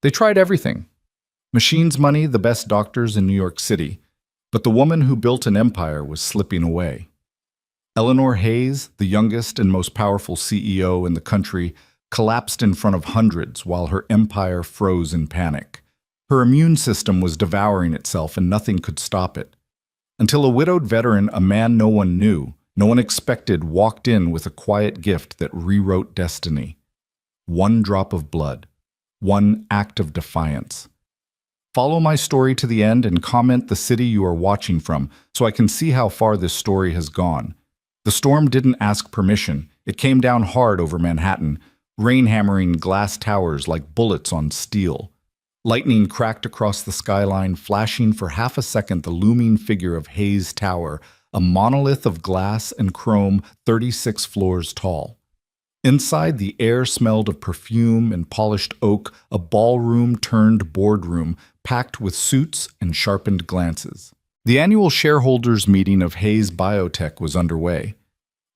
They tried everything. Machines money, the best doctors in New York City, but the woman who built an empire was slipping away. Eleanor Hayes, the youngest and most powerful CEO in the country, collapsed in front of hundreds while her empire froze in panic. Her immune system was devouring itself and nothing could stop it. Until a widowed veteran, a man no one knew, no one expected, walked in with a quiet gift that rewrote destiny. One drop of blood. One act of defiance. Follow my story to the end and comment the city you are watching from so I can see how far this story has gone. The storm didn't ask permission. It came down hard over Manhattan, rain hammering glass towers like bullets on steel. Lightning cracked across the skyline, flashing for half a second the looming figure of Hayes Tower, a monolith of glass and chrome 36 floors tall. Inside, the air smelled of perfume and polished oak, a ballroom turned boardroom, packed with suits and sharpened glances. The annual shareholders' meeting of Hayes Biotech was underway.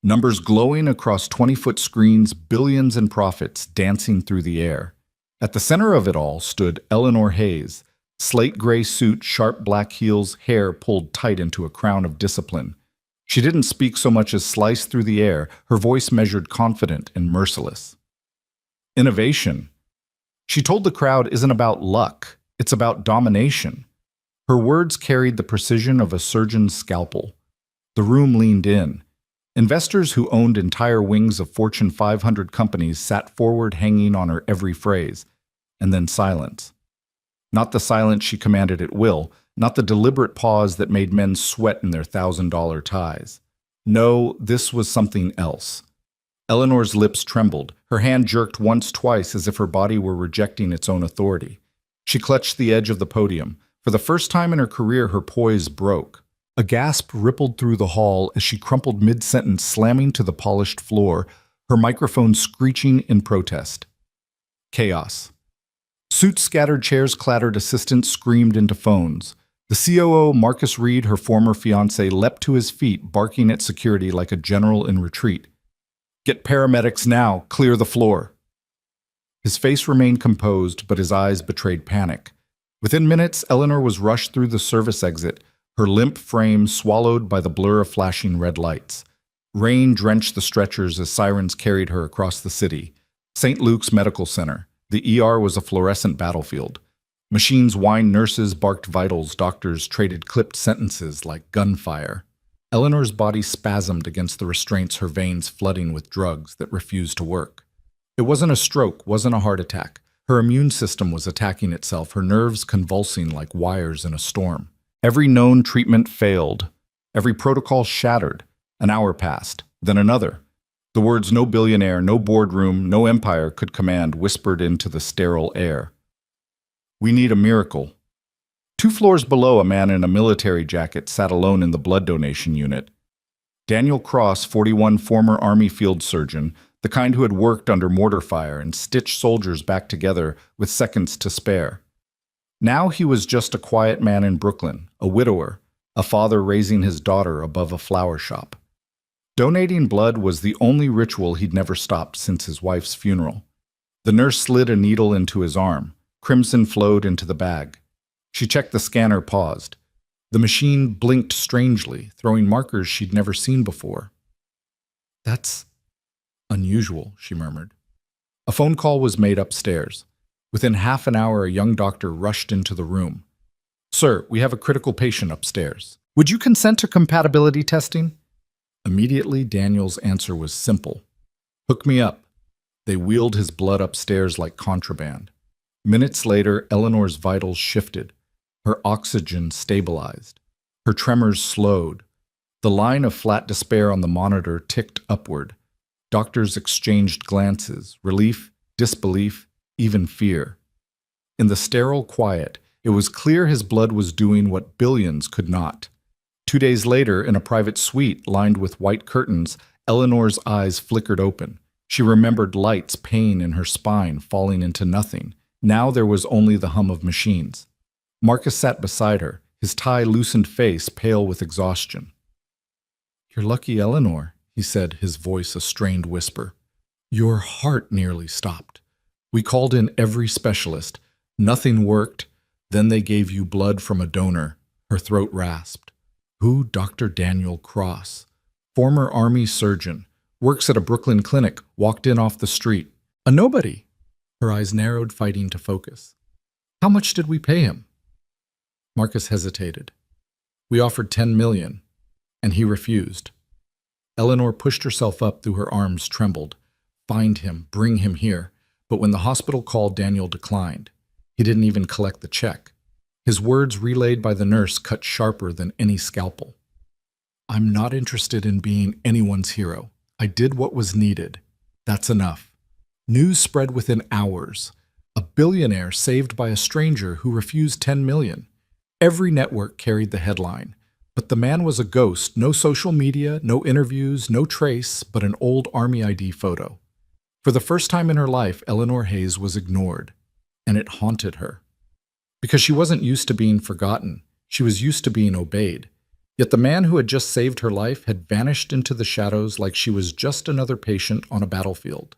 Numbers glowing across 20-foot screens, billions in profits dancing through the air. At the center of it all stood Eleanor Hayes, slate gray suit, sharp black heels, hair pulled tight into a crown of discipline. She didn't speak so much as slice through the air, her voice measured, confident and merciless. Innovation. She told the crowd, isn't about luck, it's about domination. Her words carried the precision of a surgeon's scalpel. The room leaned in. Investors who owned entire wings of Fortune 500 companies sat forward, hanging on her every phrase. And then silence. Not the silence she commanded at will, not the deliberate pause that made men sweat in their $1,000 ties. No, this was something else. Eleanor's lips trembled. Her hand jerked once, twice, as if her body were rejecting its own authority. She clutched the edge of the podium. For the first time in her career, her poise broke. A gasp rippled through the hall as she crumpled mid-sentence, slamming to the polished floor, her microphone screeching in protest. Chaos. Suits scattered, chairs clattered, assistants screamed into phones. The COO, Marcus Reed, her former fiancé, leapt to his feet, barking at security like a general in retreat. Get paramedics now, clear the floor. His face remained composed, but his eyes betrayed panic. Within minutes, Eleanor was rushed through the service exit, her limp frame swallowed by the blur of flashing red lights. Rain drenched the stretchers as sirens carried her across the city. St. Luke's Medical Center. The ER was a fluorescent battlefield. Machines whined, nurses barked vitals, doctors traded clipped sentences like gunfire. Eleanor's body spasmed against the restraints, her veins flooding with drugs that refused to work. It wasn't a stroke, wasn't a heart attack. Her immune system was attacking itself, her nerves convulsing like wires in a storm. Every known treatment failed. Every protocol shattered. An hour passed, then another. The words no billionaire, no boardroom, no empire could command whispered into the sterile air. We need a miracle. 2 floors below, a man in a military jacket sat alone in the blood donation unit. Daniel Cross, 41, former Army field surgeon, the kind who had worked under mortar fire and stitched soldiers back together with seconds to spare. Now he was just a quiet man in Brooklyn, a widower, a father raising his daughter above a flower shop. Donating blood was the only ritual he'd never stopped since his wife's funeral. The nurse slid a needle into his arm. Crimson flowed into the bag. She checked the scanner, paused. The machine blinked strangely, throwing markers she'd never seen before. That's unusual, she murmured. A phone call was made upstairs. Within half an hour, a young doctor rushed into the room. Sir, we have a critical patient upstairs. Would you consent to compatibility testing? Immediately, Daniel's answer was simple. Hook me up. They wheeled his blood upstairs like contraband. Minutes later, Eleanor's vitals shifted. Her oxygen stabilized. Her tremors slowed. The line of flat despair on the monitor ticked upward. Doctors exchanged glances, relief, disbelief, even fear. In the sterile quiet, it was clear his blood was doing what billions could not. 2 days later, in a private suite lined with white curtains, Eleanor's eyes flickered open. She remembered lights, pain in her spine, falling into nothing. Now there was only the hum of machines. Marcus sat beside her, his tie-loosened face pale with exhaustion. You're lucky, Eleanor, he said, his voice a strained whisper. Your heart nearly stopped. We called in every specialist. Nothing worked. Then they gave you blood from a donor. Her throat rasped. Who? Dr. Daniel Cross, former Army surgeon, works at a Brooklyn clinic, walked in off the street. A nobody. Her eyes narrowed, fighting to focus. How much did we pay him? Marcus hesitated. We offered $10 million, and he refused. Eleanor pushed herself up through her arms trembled. Find him, bring him here. But when the hospital called, Daniel declined. He didn't even collect the check. His words relayed by the nurse cut sharper than any scalpel. I'm not interested in being anyone's hero. I did what was needed. That's enough. News spread within hours. A billionaire saved by a stranger who refused $10 million. Every network carried the headline. But the man was a ghost, no social media, no interviews, no trace, but an old Army ID photo. For the first time in her life, Eleanor Hayes was ignored, and it haunted her. Because she wasn't used to being forgotten, she was used to being obeyed. Yet the man who had just saved her life had vanished into the shadows like she was just another patient on a battlefield.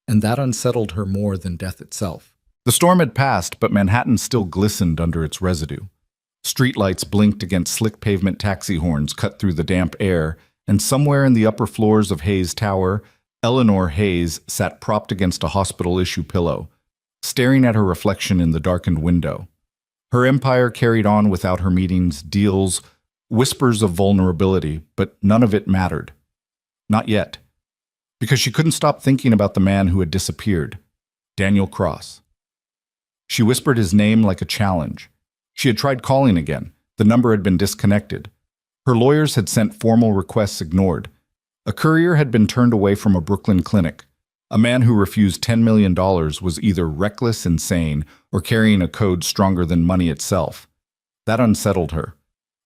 And that unsettled her more than death itself. The storm had passed, but Manhattan still glistened under its residue. Streetlights blinked against slick pavement taxi horns cut through the damp air, and somewhere in the upper floors of Hayes Tower, Eleanor Hayes sat propped against a hospital-issue pillow, staring at her reflection in the darkened window. Her empire carried on without her meetings, deals, whispers of vulnerability, but none of it mattered. Not yet. Because she couldn't stop thinking about the man who had disappeared, Daniel Cross. She whispered his name like a challenge. She had tried calling again. The number had been disconnected. Her lawyers had sent formal requests ignored. A courier had been turned away from a Brooklyn clinic. A man who refused $10 million was either reckless, insane, or carrying a code stronger than money itself. That unsettled her.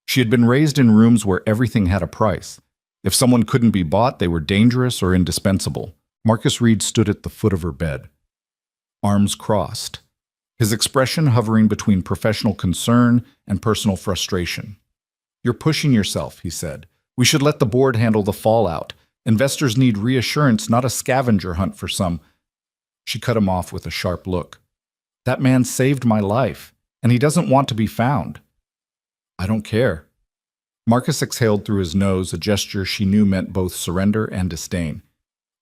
She had been raised in rooms where everything had a price. If someone couldn't be bought, they were dangerous or indispensable. Marcus Reed stood at the foot of her bed, arms crossed, his expression hovering between professional concern and personal frustration. You're pushing yourself, he said. We should let the board handle the fallout. Investors need reassurance, not a scavenger hunt for some. She cut him off with a sharp look. That man saved my life, and he doesn't want to be found. I don't care. Marcus exhaled through his nose, a gesture she knew meant both surrender and disdain.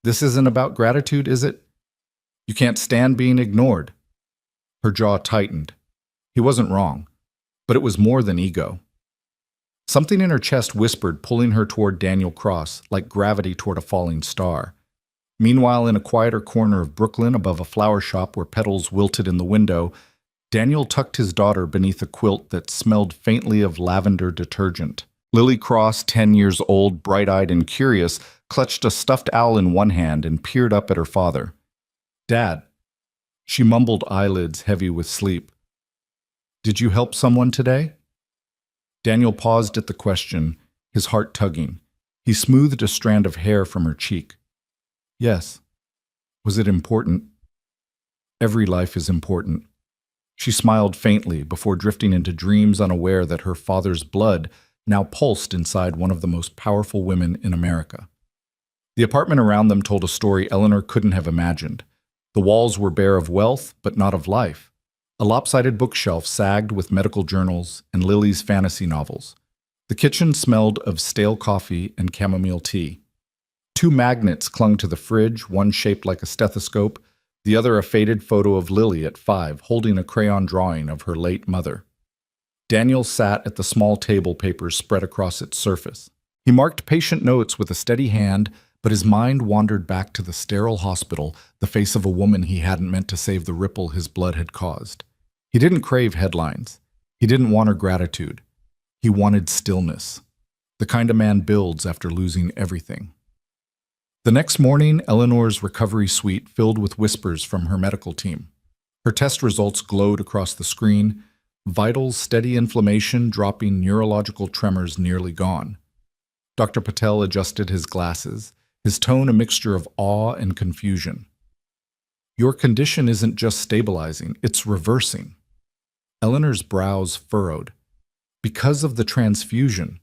This isn't about gratitude, is it? You can't stand being ignored. Her jaw tightened. He wasn't wrong, but it was more than ego. Something in her chest whispered, pulling her toward Daniel Cross, like gravity toward a falling star. Meanwhile, in a quieter corner of Brooklyn, above a flower shop where petals wilted in the window, Daniel tucked his daughter beneath a quilt that smelled faintly of lavender detergent. Lily Cross, 10 years old, bright-eyed and curious, clutched a stuffed owl in one hand and peered up at her father. Dad. She mumbled, eyelids heavy with sleep. Did you help someone today? Daniel paused at the question, his heart tugging. He smoothed a strand of hair from her cheek. Yes. Was it important? Every life is important. She smiled faintly before drifting into dreams, unaware that her father's blood now pulsed inside one of the most powerful women in America. The apartment around them told a story Eleanor couldn't have imagined. The walls were bare of wealth, but not of life. A lopsided bookshelf sagged with medical journals and Lily's fantasy novels. The kitchen smelled of stale coffee and chamomile tea. 2 magnets clung to the fridge, one shaped like a stethoscope, the other a faded photo of Lily at 5, holding a crayon drawing of her late mother. Daniel sat at the small table, papers spread across its surface. He marked patient notes with a steady hand, but his mind wandered back to the sterile hospital, the face of a woman he hadn't meant to save the ripple his blood had caused. He didn't crave headlines. He didn't want her gratitude. He wanted stillness, the kind a man builds after losing everything. The next morning, Eleanor's recovery suite filled with whispers from her medical team. Her test results glowed across the screen, vitals steady, inflammation dropping, neurological tremors nearly gone. Dr. Patel adjusted his glasses, his tone a mixture of awe and confusion. Your condition isn't just stabilizing, it's reversing. Eleanor's brows furrowed. Because of the transfusion,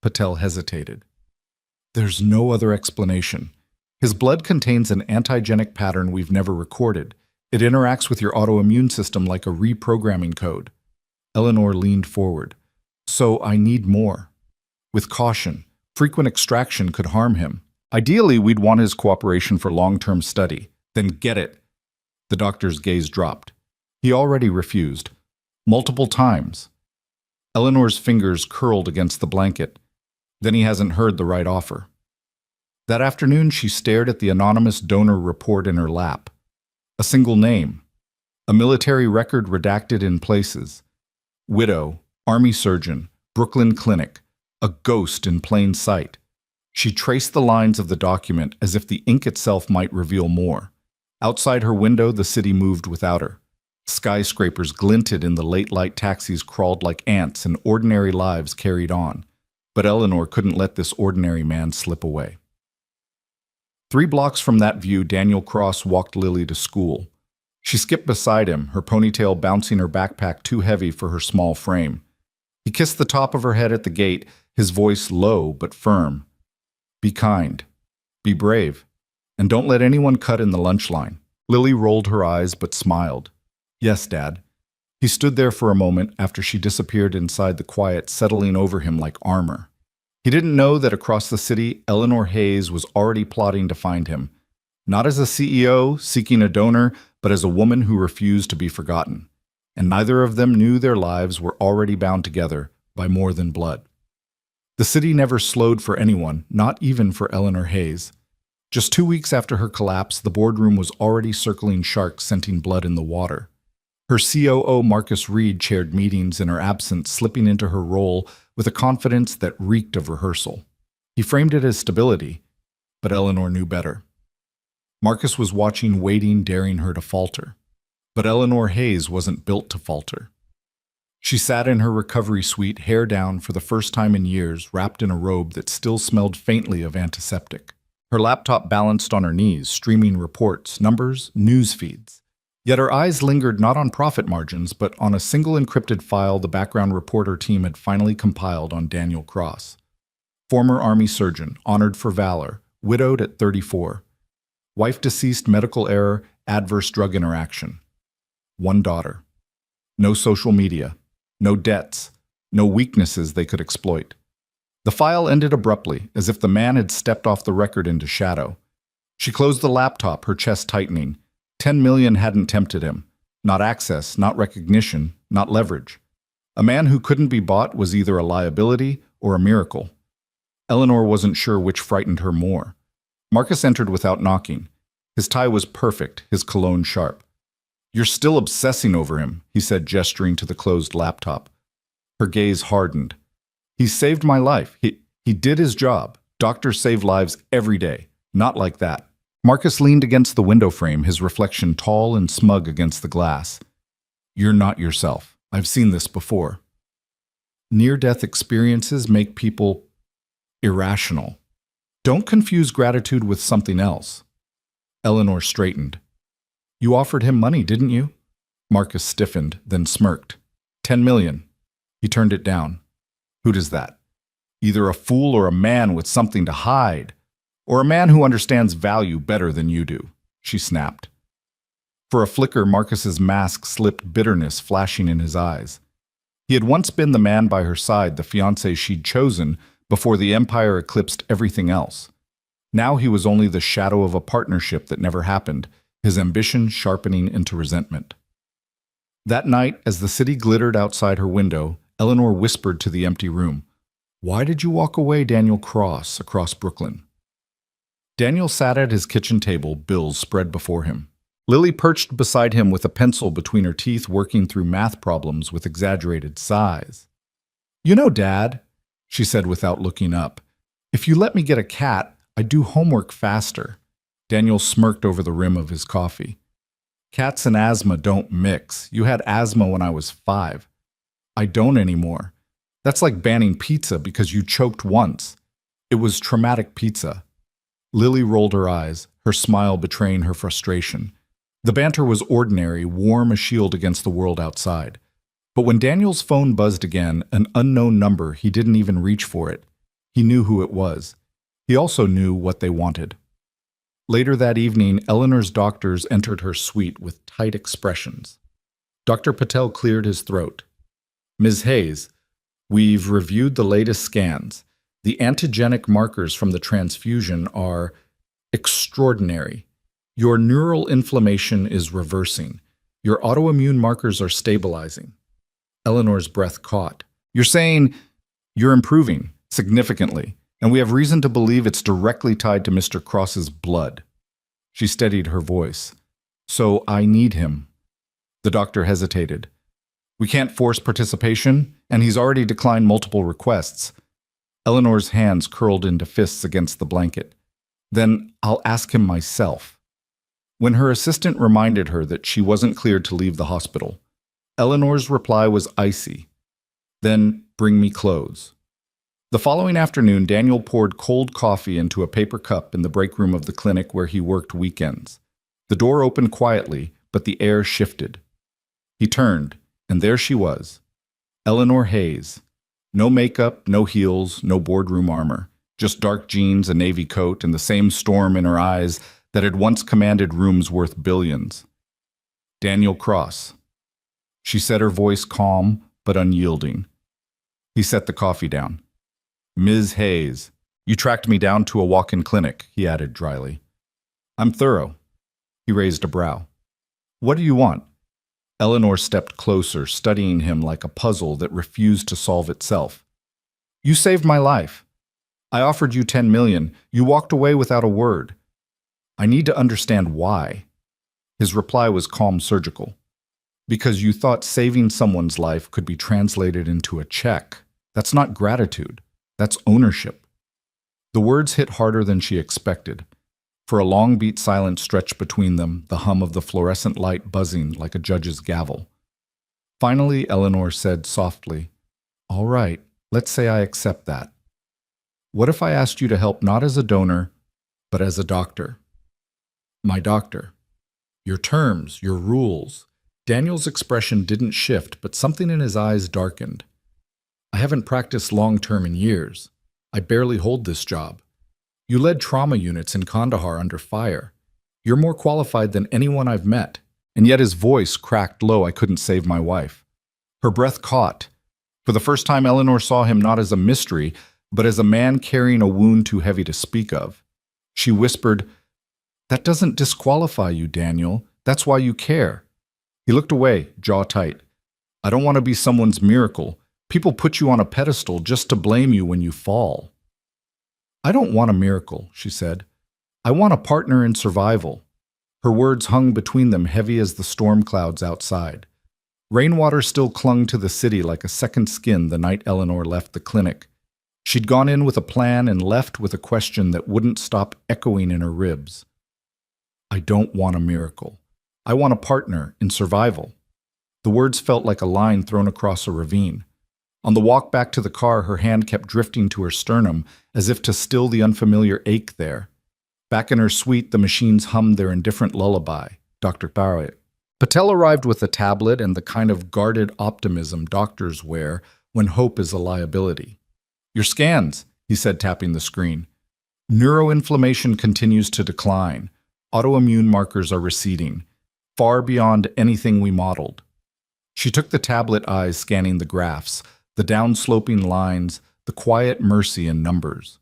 Patel hesitated. There's no other explanation. His blood contains an antigenic pattern we've never recorded. It interacts with your autoimmune system like a reprogramming code. Eleanor leaned forward. So I need more. With caution, frequent extraction could harm him. Ideally, we'd want his cooperation for long-term study. Then get it. The doctor's gaze dropped. He already refused. Multiple times. Eleanor's fingers curled against the blanket. Then he hasn't heard the right offer. That afternoon, she stared at the anonymous donor report in her lap. A single name. A military record redacted in places. Widow, Army surgeon, Brooklyn Clinic. A ghost in plain sight. She traced the lines of the document as if the ink itself might reveal more. Outside her window, the city moved without her. Skyscrapers glinted in the late light, taxis crawled like ants, and ordinary lives carried on. But Eleanor couldn't let this ordinary man slip away. 3 blocks from that view, Daniel Cross walked Lily to school. She skipped beside him, her ponytail bouncing her backpack too heavy for her small frame. He kissed the top of her head at the gate, his voice low but firm. Be kind. Be brave. And don't let anyone cut in the lunch line. Lily rolled her eyes but smiled. Yes, Dad. He stood there for a moment after she disappeared inside the quiet, settling over him like armor. He didn't know that across the city, Eleanor Hayes was already plotting to find him. Not as a CEO seeking a donor, but as a woman who refused to be forgotten. And neither of them knew their lives were already bound together by more than blood. The city never slowed for anyone, not even for Eleanor Hayes. Just 2 weeks after her collapse, the boardroom was already circling sharks scenting blood in the water. Her COO, Marcus Reed, chaired meetings in her absence, slipping into her role with a confidence that reeked of rehearsal. He framed it as stability, but Eleanor knew better. Marcus was watching, waiting, daring her to falter. But Eleanor Hayes wasn't built to falter. She sat in her recovery suite, hair down for the first time in years, wrapped in a robe that still smelled faintly of antiseptic. Her laptop balanced on her knees, streaming reports, numbers, news feeds. Yet her eyes lingered not on profit margins, but on a single encrypted file the background reporter team had finally compiled on Daniel Cross. Former Army surgeon, honored for valor, widowed at 34. Wife deceased, medical error, adverse drug interaction. 1 daughter. No social media. No debts. No weaknesses they could exploit. The file ended abruptly, as if the man had stepped off the record into shadow. She closed the laptop, her chest tightening. 10 million hadn't tempted him. Not access, not recognition, not leverage. A man who couldn't be bought was either a liability or a miracle. Eleanor wasn't sure which frightened her more. Marcus entered without knocking. His tie was perfect, his cologne sharp. You're still obsessing over him, he said, gesturing to the closed laptop. Her gaze hardened. He saved my life. He did his job. Doctors save lives every day. Not like that. Marcus leaned against the window frame, his reflection tall and smug against the glass. You're not yourself. I've seen this before. Near-death experiences make people irrational. Don't confuse gratitude with something else. Eleanor straightened. You offered him money, didn't you? Marcus stiffened, then smirked. 10 million. He turned it down. Who does that? Either a fool or a man with something to hide, or a man who understands value better than you do, she snapped. For a flicker, Marcus's mask slipped, bitterness flashing in his eyes. He had once been the man by her side, the fiancé she'd chosen before the empire eclipsed everything else. Now he was only the shadow of a partnership that never happened, his ambition sharpening into resentment. That night, as the city glittered outside her window, Eleanor whispered to the empty room, Why did you walk away, Daniel Cross, across Brooklyn? Daniel sat at his kitchen table, bills spread before him. Lily perched beside him with a pencil between her teeth, working through math problems with exaggerated sighs. You know, Dad, she said without looking up, if you let me get a cat, I'd do homework faster. Daniel smirked over the rim of his coffee. Cats and asthma don't mix. You had asthma when I was 5. I don't anymore. That's like banning pizza because you choked once. It was traumatic pizza. Lily rolled her eyes, her smile betraying her frustration. The banter was ordinary, warm, a shield against the world outside. But when Daniel's phone buzzed again, an unknown number, he didn't even reach for it. He knew who it was. He also knew what they wanted. Later that evening, Eleanor's doctors entered her suite with tight expressions. Dr. Patel cleared his throat. Ms. Hayes, we've reviewed the latest scans. The antigenic markers from the transfusion are extraordinary. Your neural inflammation is reversing. Your autoimmune markers are stabilizing. Eleanor's breath caught. You're saying you're improving significantly, and we have reason to believe it's directly tied to Mr. Cross's blood. She steadied her voice. So I need him. The doctor hesitated. We can't force participation, and he's already declined multiple requests. Eleanor's hands curled into fists against the blanket. Then I'll ask him myself. When her assistant reminded her that she wasn't cleared to leave the hospital, Eleanor's reply was icy. Then bring me clothes. The following afternoon, Daniel poured cold coffee into a paper cup in the break room of the clinic where he worked weekends. The door opened quietly, but the air shifted. He turned, and there she was, Eleanor Hayes. No makeup, no heels, no boardroom armor, just dark jeans, a navy coat, and the same storm in her eyes that had once commanded rooms worth billions. Daniel Cross. She said, her voice calm but unyielding. He set the coffee down. Ms. Hayes, you tracked me down to a walk-in clinic, he added dryly. I'm thorough. He raised a brow. What do you want? Eleanor stepped closer, studying him like a puzzle that refused to solve itself. You saved my life. I offered you 10 million. You walked away without a word. I need to understand why. His reply was calm, surgical. Because you thought saving someone's life could be translated into a check. That's not gratitude. That's ownership. The words hit harder than she expected. For a long beat silence stretched between them, the hum of the fluorescent light buzzing like a judge's gavel. Finally, Eleanor said softly, All right, let's say I accept that. What if I asked you to help not as a donor, but as a doctor? My doctor. Your terms, your rules. Daniel's expression didn't shift, but something in his eyes darkened. I haven't practiced long-term in years. I barely hold this job. You led trauma units in Kandahar under fire. You're more qualified than anyone I've met. And yet his voice cracked low. I couldn't save my wife. Her breath caught. For the first time, Eleanor saw him not as a mystery, but as a man carrying a wound too heavy to speak of. She whispered, That doesn't disqualify you, Daniel. That's why you care. He looked away, jaw tight. I don't want to be someone's miracle. People put you on a pedestal just to blame you when you fall. I don't want a miracle, she said. I want a partner in survival. Her words hung between them, heavy as the storm clouds outside. Rainwater still clung to the city like a second skin the night Eleanor left the clinic. She'd gone in with a plan and left with a question that wouldn't stop echoing in her ribs. I don't want a miracle. I want a partner in survival. The words felt like a line thrown across a ravine. On the walk back to the car, her hand kept drifting to her sternum, as if to still the unfamiliar ache there. Back in her suite, the machines hummed their indifferent lullaby, Dr. Barrett. Patel arrived with a tablet and the kind of guarded optimism doctors wear when hope is a liability. Your scans, he said, tapping the screen. Neuroinflammation continues to decline. Autoimmune markers are receding, far beyond anything we modeled. She took the tablet, eyes scanning the graphs, the downsloping lines, the quiet mercy in numbers.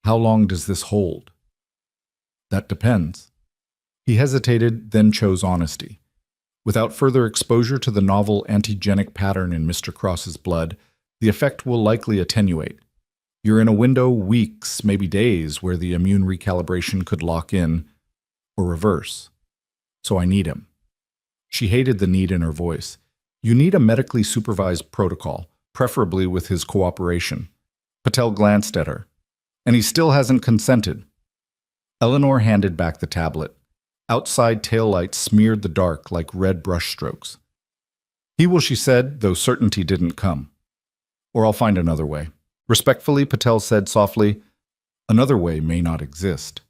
How long does this hold? That depends. He hesitated, then chose honesty. Without further exposure to the novel antigenic pattern in Mr. Cross's blood, the effect will likely attenuate. You're in a window, weeks, maybe days, where the immune recalibration could lock in, or reverse. So I need him. She hated the need in her voice. You need a medically supervised protocol, preferably with his cooperation. Patel glanced at her. And he still hasn't consented. Eleanor handed back the tablet. Outside taillights smeared the dark like red brushstrokes. He will, she said, though certainty didn't come. Or I'll find another way. Respectfully, Patel said softly, another way may not exist.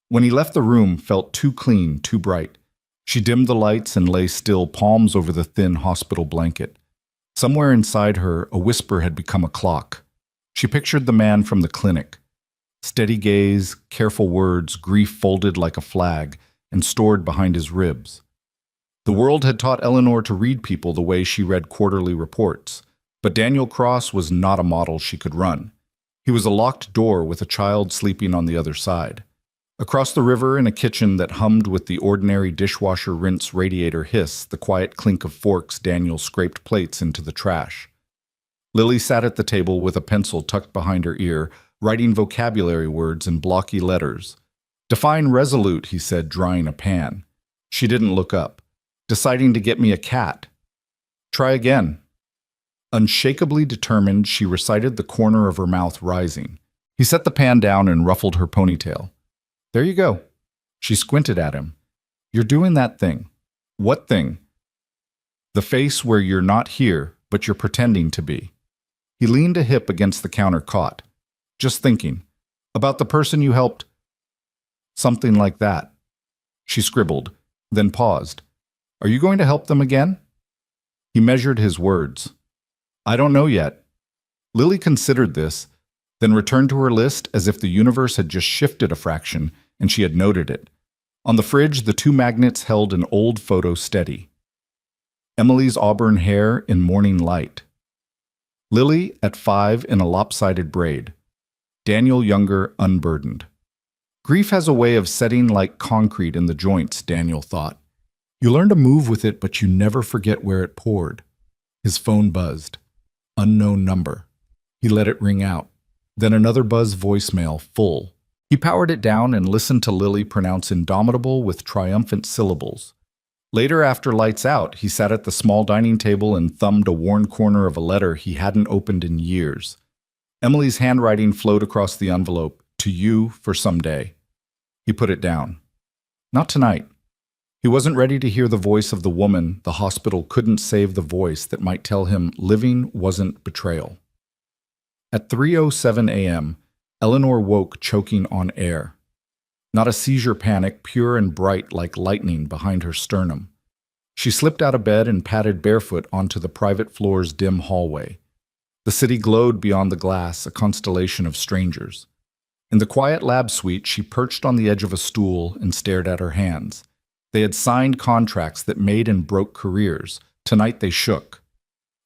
When he left the room, felt too clean, too bright. She dimmed the lights and lay still, palms over the thin hospital blanket. Somewhere inside her, a whisper had become a clock. She pictured the man from the clinic. Steady gaze, careful words, grief folded like a flag and stored behind his ribs. The world had taught Eleanor to read people the way she read quarterly reports, but Daniel Cross was not a model she could run. He was a locked door with a child sleeping on the other side. Across the river, in a kitchen that hummed with the ordinary dishwasher rinse radiator hiss, the quiet clink of forks, Daniel scraped plates into the trash. Lily sat at the table with a pencil tucked behind her ear, writing vocabulary words in blocky letters. "Define resolute," he said, drying a pan. She didn't look up. "Deciding to get me a cat." "Try again." Unshakably determined, she recited, the corner of her mouth rising. He set the pan down and ruffled her ponytail. "There you go." She squinted at him. "You're doing that thing." "What thing?" "The face where you're not here, but you're pretending to be." He leaned a hip against the counter, caught. "Just thinking. About the person you helped." "Something like that." She scribbled, then paused. "Are you going to help them again?" He measured his words. "I don't know yet." Lily considered this, then returned to her list as if the universe had just shifted a fraction and she had noted it. On the fridge, the two magnets held an old photo steady. Emily's auburn hair in morning light. Lily at 5 in a lopsided braid. Daniel younger, unburdened. Grief has a way of setting like concrete in the joints, Daniel thought. You learn to move with it, but you never forget where it poured. His phone buzzed. Unknown number. He let it ring out. Then another buzz voicemail, full. He powered it down and listened to Lily pronounce indomitable with triumphant syllables. Later, after lights out, he sat at the small dining table and thumbed a worn corner of a letter he hadn't opened in years. Emily's handwriting flowed across the envelope, "To you for some day." He put it down. Not tonight. He wasn't ready to hear the voice of the woman. The hospital couldn't save the voice that might tell him living wasn't betrayal. At 3:07 a.m., Eleanor woke choking on air. Not a seizure panic, pure and bright like lightning behind her sternum. She slipped out of bed and padded barefoot onto the private floor's dim hallway. The city glowed beyond the glass, a constellation of strangers. In the quiet lab suite, she perched on the edge of a stool and stared at her hands. They had signed contracts that made and broke careers. Tonight they shook.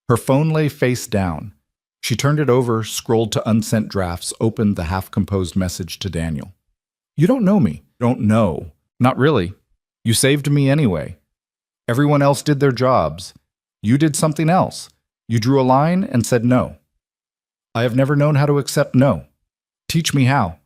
Her phone lay face down. She turned it over, scrolled to unsent drafts, opened the half-composed message to Daniel. "You don't know me." "Don't know." "Not really. You saved me anyway. Everyone else did their jobs. You did something else. You drew a line and said no. I have never known how to accept no. Teach me how."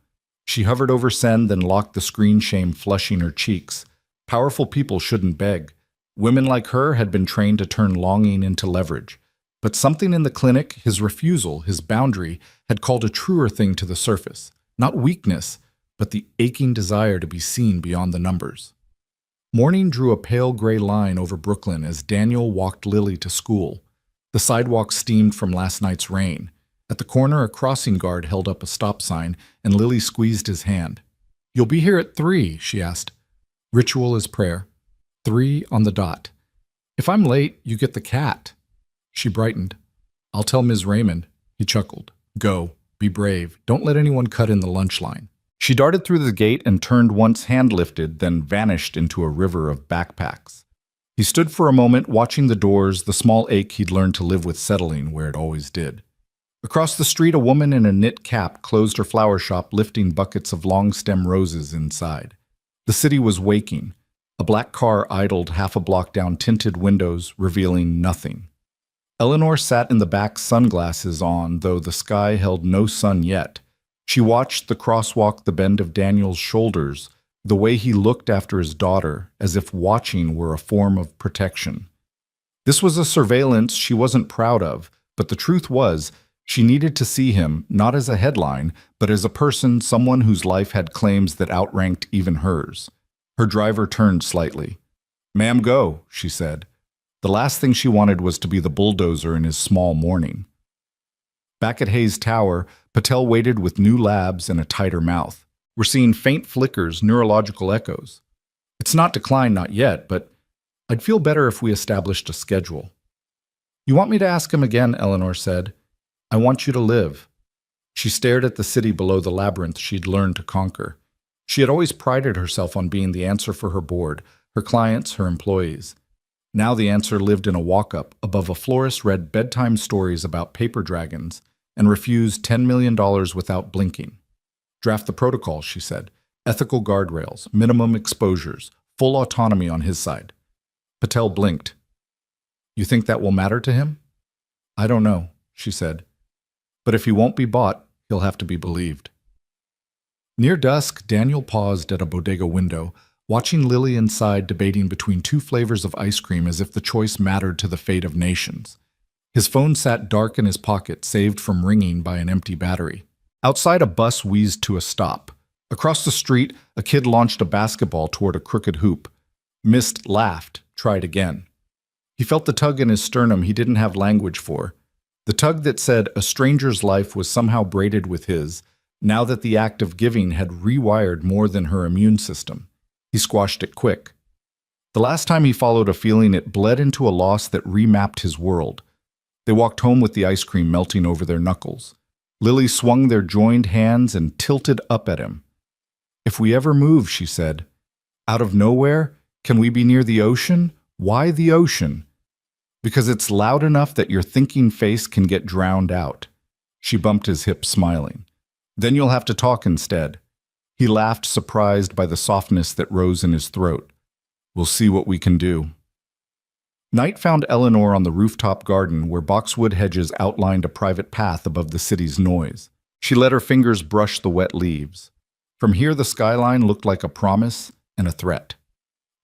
She hovered over send, then locked the screen, shame flushing her cheeks. Powerful people shouldn't beg. Women like her had been trained to turn longing into leverage. But something in the clinic, his refusal, his boundary, had called a truer thing to the surface. Not weakness, but the aching desire to be seen beyond the numbers. Morning drew a pale gray line over Brooklyn as Daniel walked Lily to school. The sidewalk steamed from last night's rain. At the corner, a crossing guard held up a stop sign, and Lily squeezed his hand. "You'll be here at 3, she asked. "Ritual is prayer. 3 on the dot. If I'm late, you get the cat." She brightened. "I'll tell Ms. Raymond." He chuckled. "Go. Be brave. Don't let anyone cut in the lunch line." She darted through the gate and turned once hand lifted, then vanished into a river of backpacks. He stood for a moment, watching the doors, the small ache he'd learned to live with settling where it always did. Across the street, a woman in a knit cap closed her flower shop, lifting buckets of long-stem roses inside. The city was waking. A black car idled half a block down, tinted windows revealing nothing. Eleanor sat in the back, sunglasses on, though the sky held no sun yet. She watched the crosswalk, the bend of Daniel's shoulders, the way he looked after his daughter, as if watching were a form of protection. This was a surveillance she wasn't proud of, but the truth was, she needed to see him, not as a headline, but as a person, someone whose life had claims that outranked even hers. Her driver turned slightly. "Ma'am, go," she said. The last thing she wanted was to be the bulldozer in his small morning. Back at Hayes Tower, Patel waited with new labs and a tighter mouth. "We're seeing faint flickers, neurological echoes. It's not decline, not yet, but I'd feel better if we established a schedule." "You want me to ask him again," Eleanor said. "I want you to live." She stared at the city below the labyrinth she'd learned to conquer. She had always prided herself on being the answer for her board, her clients, her employees. Now the answer lived in a walk-up above a florist read bedtime stories about paper dragons and refused $10 million without blinking. Draft the protocol, she said. Ethical guardrails, minimum exposures, full autonomy on his side. Patel blinked. You think that will matter to him? I don't know, she said. But if he won't be bought, he'll have to be believed. Near dusk, Daniel paused at a bodega window, watching Lily inside debating between two flavors of ice cream as if the choice mattered to the fate of nations. His phone sat dark in his pocket, saved from ringing by an empty battery. Outside, a bus wheezed to a stop. Across the street, a kid launched a basketball toward a crooked hoop. Missed, laughed, tried again. He felt the tug in his sternum he didn't have language for. The tug that said a stranger's life was somehow braided with his, now that the act of giving had rewired more than her immune system. He squashed it quick. The last time he followed a feeling, it bled into a loss that remapped his world. They walked home with the ice cream melting over their knuckles. Lily swung their joined hands and tilted up at him. If we ever move, she said. Out of nowhere? Can we be near the ocean? Why the ocean? Because it's loud enough that your thinking face can get drowned out. She bumped his hip, smiling. Then you'll have to talk instead. He laughed, surprised by the softness that rose in his throat. We'll see what we can do. Night found Eleanor on the rooftop garden where boxwood hedges outlined a private path above the city's noise. She let her fingers brush the wet leaves. From here, the skyline looked like a promise and a threat.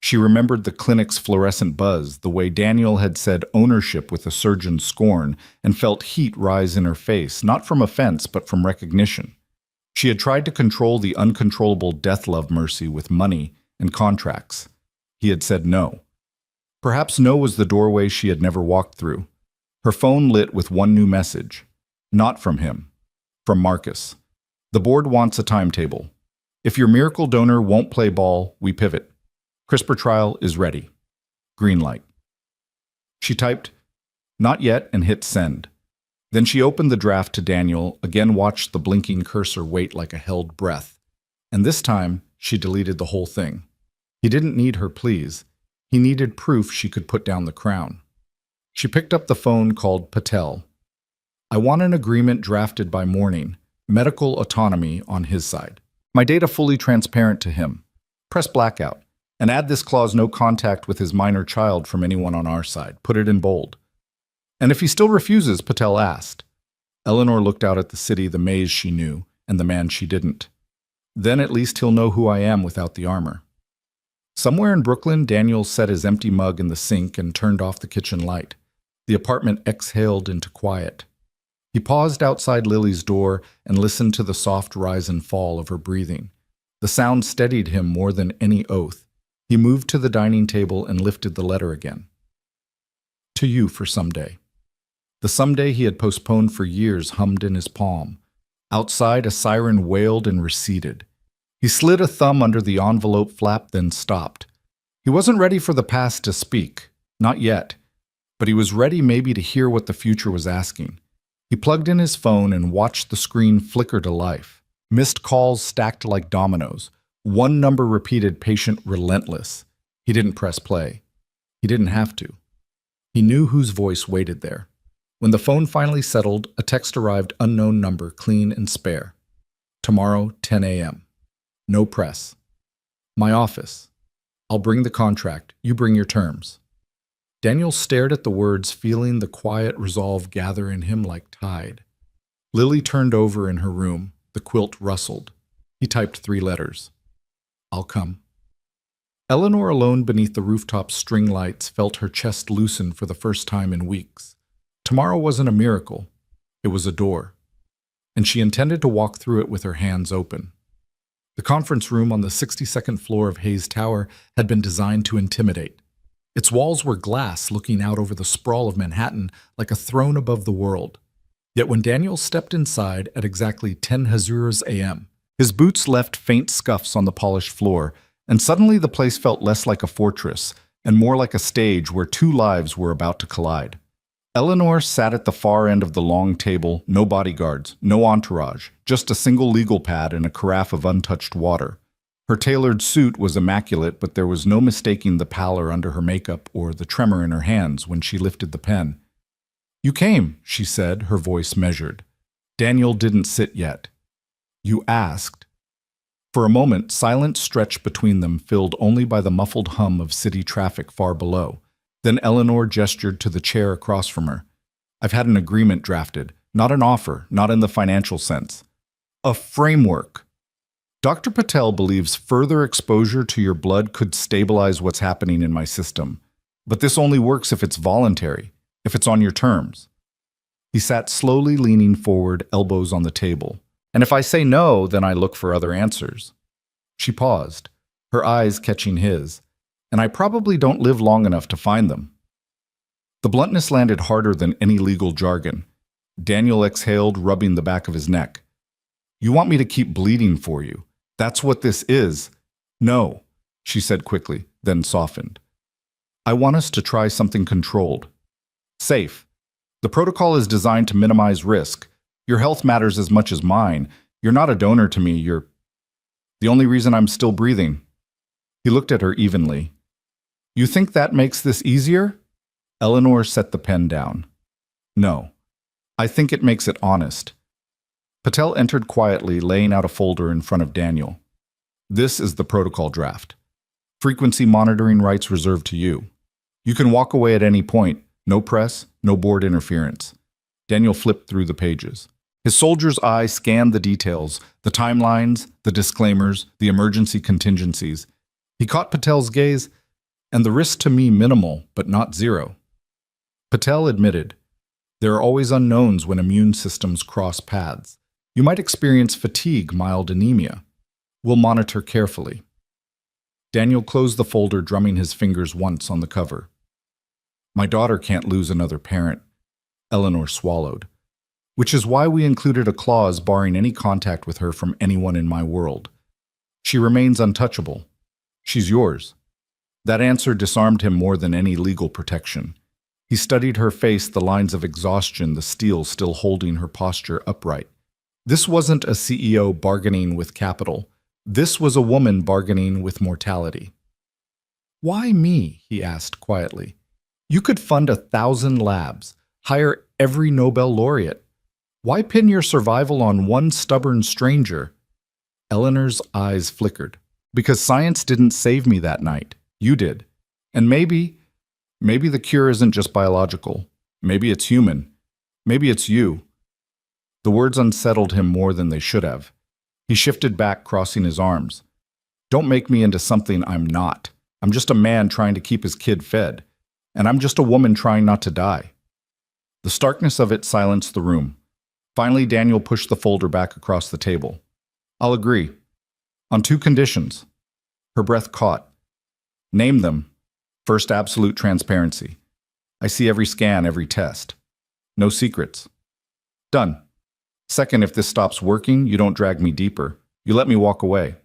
She remembered the clinic's fluorescent buzz, the way Daniel had said ownership with a surgeon's scorn, and felt heat rise in her face, not from offense, but from recognition. She had tried to control the uncontrollable death-love Mercy with money and contracts. He had said no. Perhaps no was the doorway she had never walked through. Her phone lit with one new message. Not from him. From Marcus. The board wants a timetable. If your miracle donor won't play ball, we pivot. CRISPR trial is ready. Green light. She typed, "Not yet," and hit send. Then she opened the draft to Daniel, again watched the blinking cursor wait like a held breath. And this time, she deleted the whole thing. He didn't need her pleas. He needed proof she could put down the crown. She picked up the phone, called Patel. I want an agreement drafted by morning, medical autonomy on his side. My data fully transparent to him. Press blackout. And add this clause, no contact with his minor child from anyone on our side. Put it in bold. And if he still refuses, Patel asked. Eleanor looked out at the city, the maze she knew, and the man she didn't. Then at least he'll know who I am without the armor. Somewhere in Brooklyn, Daniel set his empty mug in the sink and turned off the kitchen light. The apartment exhaled into quiet. He paused outside Lily's door and listened to the soft rise and fall of her breathing. The sound steadied him more than any oath. He moved to the dining table and lifted the letter again. To you for someday. The someday he had postponed for years hummed in his palm. Outside, a siren wailed and receded. He slid a thumb under the envelope flap, then stopped. He wasn't ready for the past to speak, not yet, but he was ready maybe to hear what the future was asking. He plugged in his phone and watched the screen flicker to life. Missed calls stacked like dominoes. One number repeated, patient relentless. He didn't press play. He didn't have to. He knew whose voice waited there. When the phone finally settled, a text arrived, unknown number, clean and spare. Tomorrow, 10 a.m. No press. My office. I'll bring the contract. You bring your terms. Daniel stared at the words, feeling the quiet resolve gather in him like tide. Lily turned over in her room. The quilt rustled. He typed 3 letters. I'll come. Eleanor, alone beneath the rooftop string lights, felt her chest loosen for the first time in weeks. Tomorrow wasn't a miracle. It was a door. And she intended to walk through it with her hands open. The conference room on the 62nd floor of Hayes Tower had been designed to intimidate. Its walls were glass, looking out over the sprawl of Manhattan like a throne above the world. Yet when Daniel stepped inside at exactly 10 Hazuras a.m., his boots left faint scuffs on the polished floor, and suddenly the place felt less like a fortress and more like a stage where 2 lives were about to collide. Eleanor sat at the far end of the long table, no bodyguards, no entourage, just a single legal pad and a carafe of untouched water. Her tailored suit was immaculate, but there was no mistaking the pallor under her makeup or the tremor in her hands when she lifted the pen. "You came," she said, her voice measured. Daniel didn't sit yet. "You asked." For a moment, silence stretched between them, filled only by the muffled hum of city traffic far below. Then Eleanor gestured to the chair across from her. "I've had an agreement drafted, not an offer, not in the financial sense. A framework. Dr. Patel believes further exposure to your blood could stabilize what's happening in my system. But this only works if it's voluntary, if it's on your terms." He sat slowly leaning forward, elbows on the table. "And if I say no, then I look for other answers." She paused, her eyes catching his. "And I probably don't live long enough to find them." The bluntness landed harder than any legal jargon. Daniel exhaled, rubbing the back of his neck. "You want me to keep bleeding for you? That's what this is." "No," she said quickly, then softened. "I want us to try something controlled. Safe. The protocol is designed to minimize risk. Your health matters as much as mine. You're not a donor to me, you're the only reason I'm still breathing." He looked at her evenly. "You think that makes this easier?" Eleanor set the pen down. "No. I think it makes it honest." Patel entered quietly, laying out a folder in front of Daniel. "This is the protocol draft. Frequency monitoring rights reserved to you. You can walk away at any point. No press, no board interference." Daniel flipped through the pages. His soldier's eye scanned the details, the timelines, the disclaimers, the emergency contingencies. He caught Patel's gaze, "And the risk to me minimal, but not zero." Patel admitted, "There are always unknowns when immune systems cross paths. You might experience fatigue, mild anemia. We'll monitor carefully." Daniel closed the folder, drumming his fingers once on the cover. "My daughter can't lose another parent," Eleanor swallowed. "Which is why we included a clause barring any contact with her from anyone in my world. She remains untouchable. She's yours." That answer disarmed him more than any legal protection. He studied her face, the lines of exhaustion, the steel still holding her posture upright. This wasn't a CEO bargaining with capital. This was a woman bargaining with mortality. "Why me?" he asked quietly. "You could fund 1,000 labs, hire every Nobel laureate. Why pin your survival on one stubborn stranger?" Eleanor's eyes flickered. "Because science didn't save me that night. You did. And maybe the cure isn't just biological. Maybe it's human. Maybe it's you." The words unsettled him more than they should have. He shifted back, crossing his arms. "Don't make me into something I'm not. I'm just a man trying to keep his kid fed. And I'm just a woman trying not to die." The starkness of it silenced the room. Finally, Daniel pushed the folder back across the table. "I'll agree. On 2 conditions." Her breath caught. "Name them. First, absolute transparency. I see every scan, every test. No secrets." "Done. Second, if this stops working, you don't drag me deeper. You let me walk away."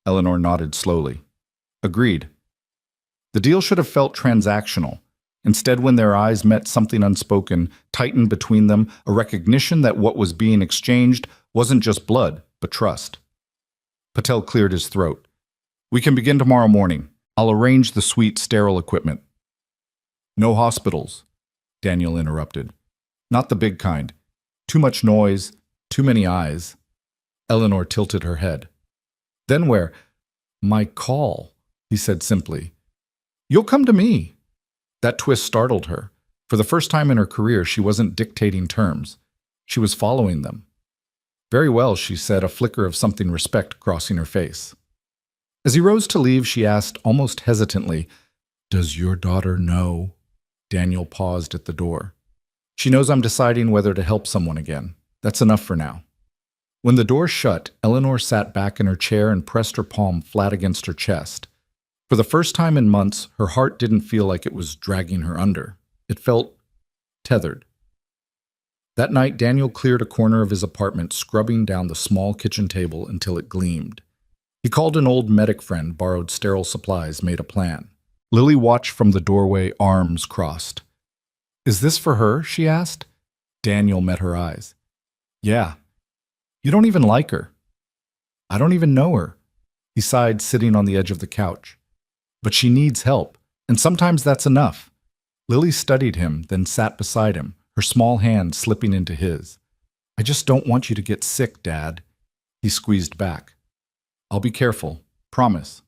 Eleanor nodded slowly. "Agreed." The deal should have felt transactional. Instead, when their eyes met, something unspoken tightened between them, a recognition that what was being exchanged wasn't just blood, but trust. Patel cleared his throat. "We can begin tomorrow morning. I'll arrange the suite sterile equipment." "No hospitals," Daniel interrupted. "Not the big kind. Too much noise, too many eyes." Eleanor tilted her head. "Then where?" "My call," he said simply. "You'll come to me." That twist startled her. For the first time in her career, she wasn't dictating terms. She was following them. "Very well," she said, a flicker of something respect crossing her face. As he rose to leave, she asked, almost hesitantly, "Does your daughter know?" Daniel paused at the door. "She knows I'm deciding whether to help someone again. That's enough for now." When the door shut, Eleanor sat back in her chair and pressed her palm flat against her chest. For the first time in months, her heart didn't feel like it was dragging her under. It felt tethered. That night, Daniel cleared a corner of his apartment, scrubbing down the small kitchen table until it gleamed. He called an old medic friend, borrowed sterile supplies, made a plan. Lily watched from the doorway, arms crossed. Is this for her? She asked. Daniel met her eyes. Yeah. You don't even like her. I don't even know her. He sighed, sitting on the edge of the couch. But she needs help, and sometimes that's enough. Lily studied him, then sat beside him, her small hand slipping into his. I just don't want you to get sick, Dad. He squeezed back. I'll be careful. Promise.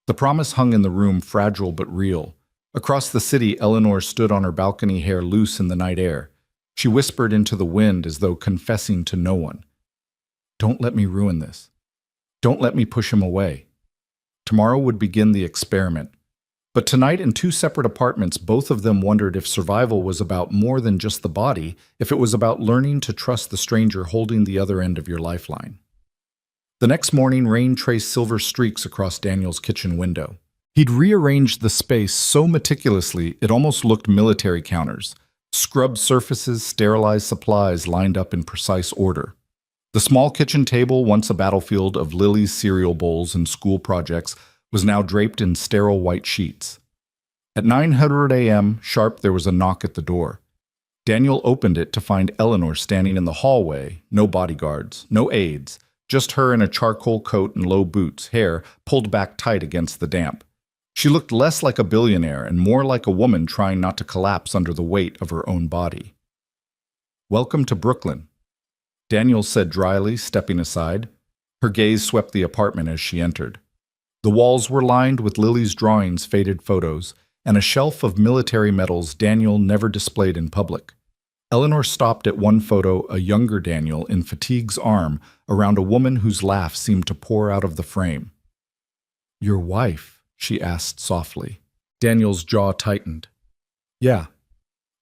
The promise hung in the room, fragile but real. Across the city, Eleanor stood on her balcony, hair loose in the night air. She whispered into the wind as though confessing to no one. Don't let me ruin this. Don't let me push him away. Tomorrow would begin the experiment. But tonight, in two separate apartments, both of them wondered if survival was about more than just the body, if it was about learning to trust the stranger holding the other end of your lifeline. The next morning, rain traced silver streaks across Daniel's kitchen window. He'd rearranged the space so meticulously it almost looked military counters. Scrubbed surfaces, sterilized supplies lined up in precise order. The small kitchen table, once a battlefield of Lily's cereal bowls and school projects, was now draped in sterile white sheets. At 9:00 a.m. sharp, there was a knock at the door. Daniel opened it to find Eleanor standing in the hallway, no bodyguards, no aides, just her in a charcoal coat and low boots, hair pulled back tight against the damp. She looked less like a billionaire and more like a woman trying not to collapse under the weight of her own body. Welcome to Brooklyn, Daniel said dryly, stepping aside. Her gaze swept the apartment as she entered. The walls were lined with Lily's drawings, faded photos, and a shelf of military medals Daniel never displayed in public. Eleanor stopped at one photo, a younger Daniel in fatigue's arm around a woman whose laugh seemed to pour out of the frame. Your wife? She asked softly. Daniel's jaw tightened. Yeah,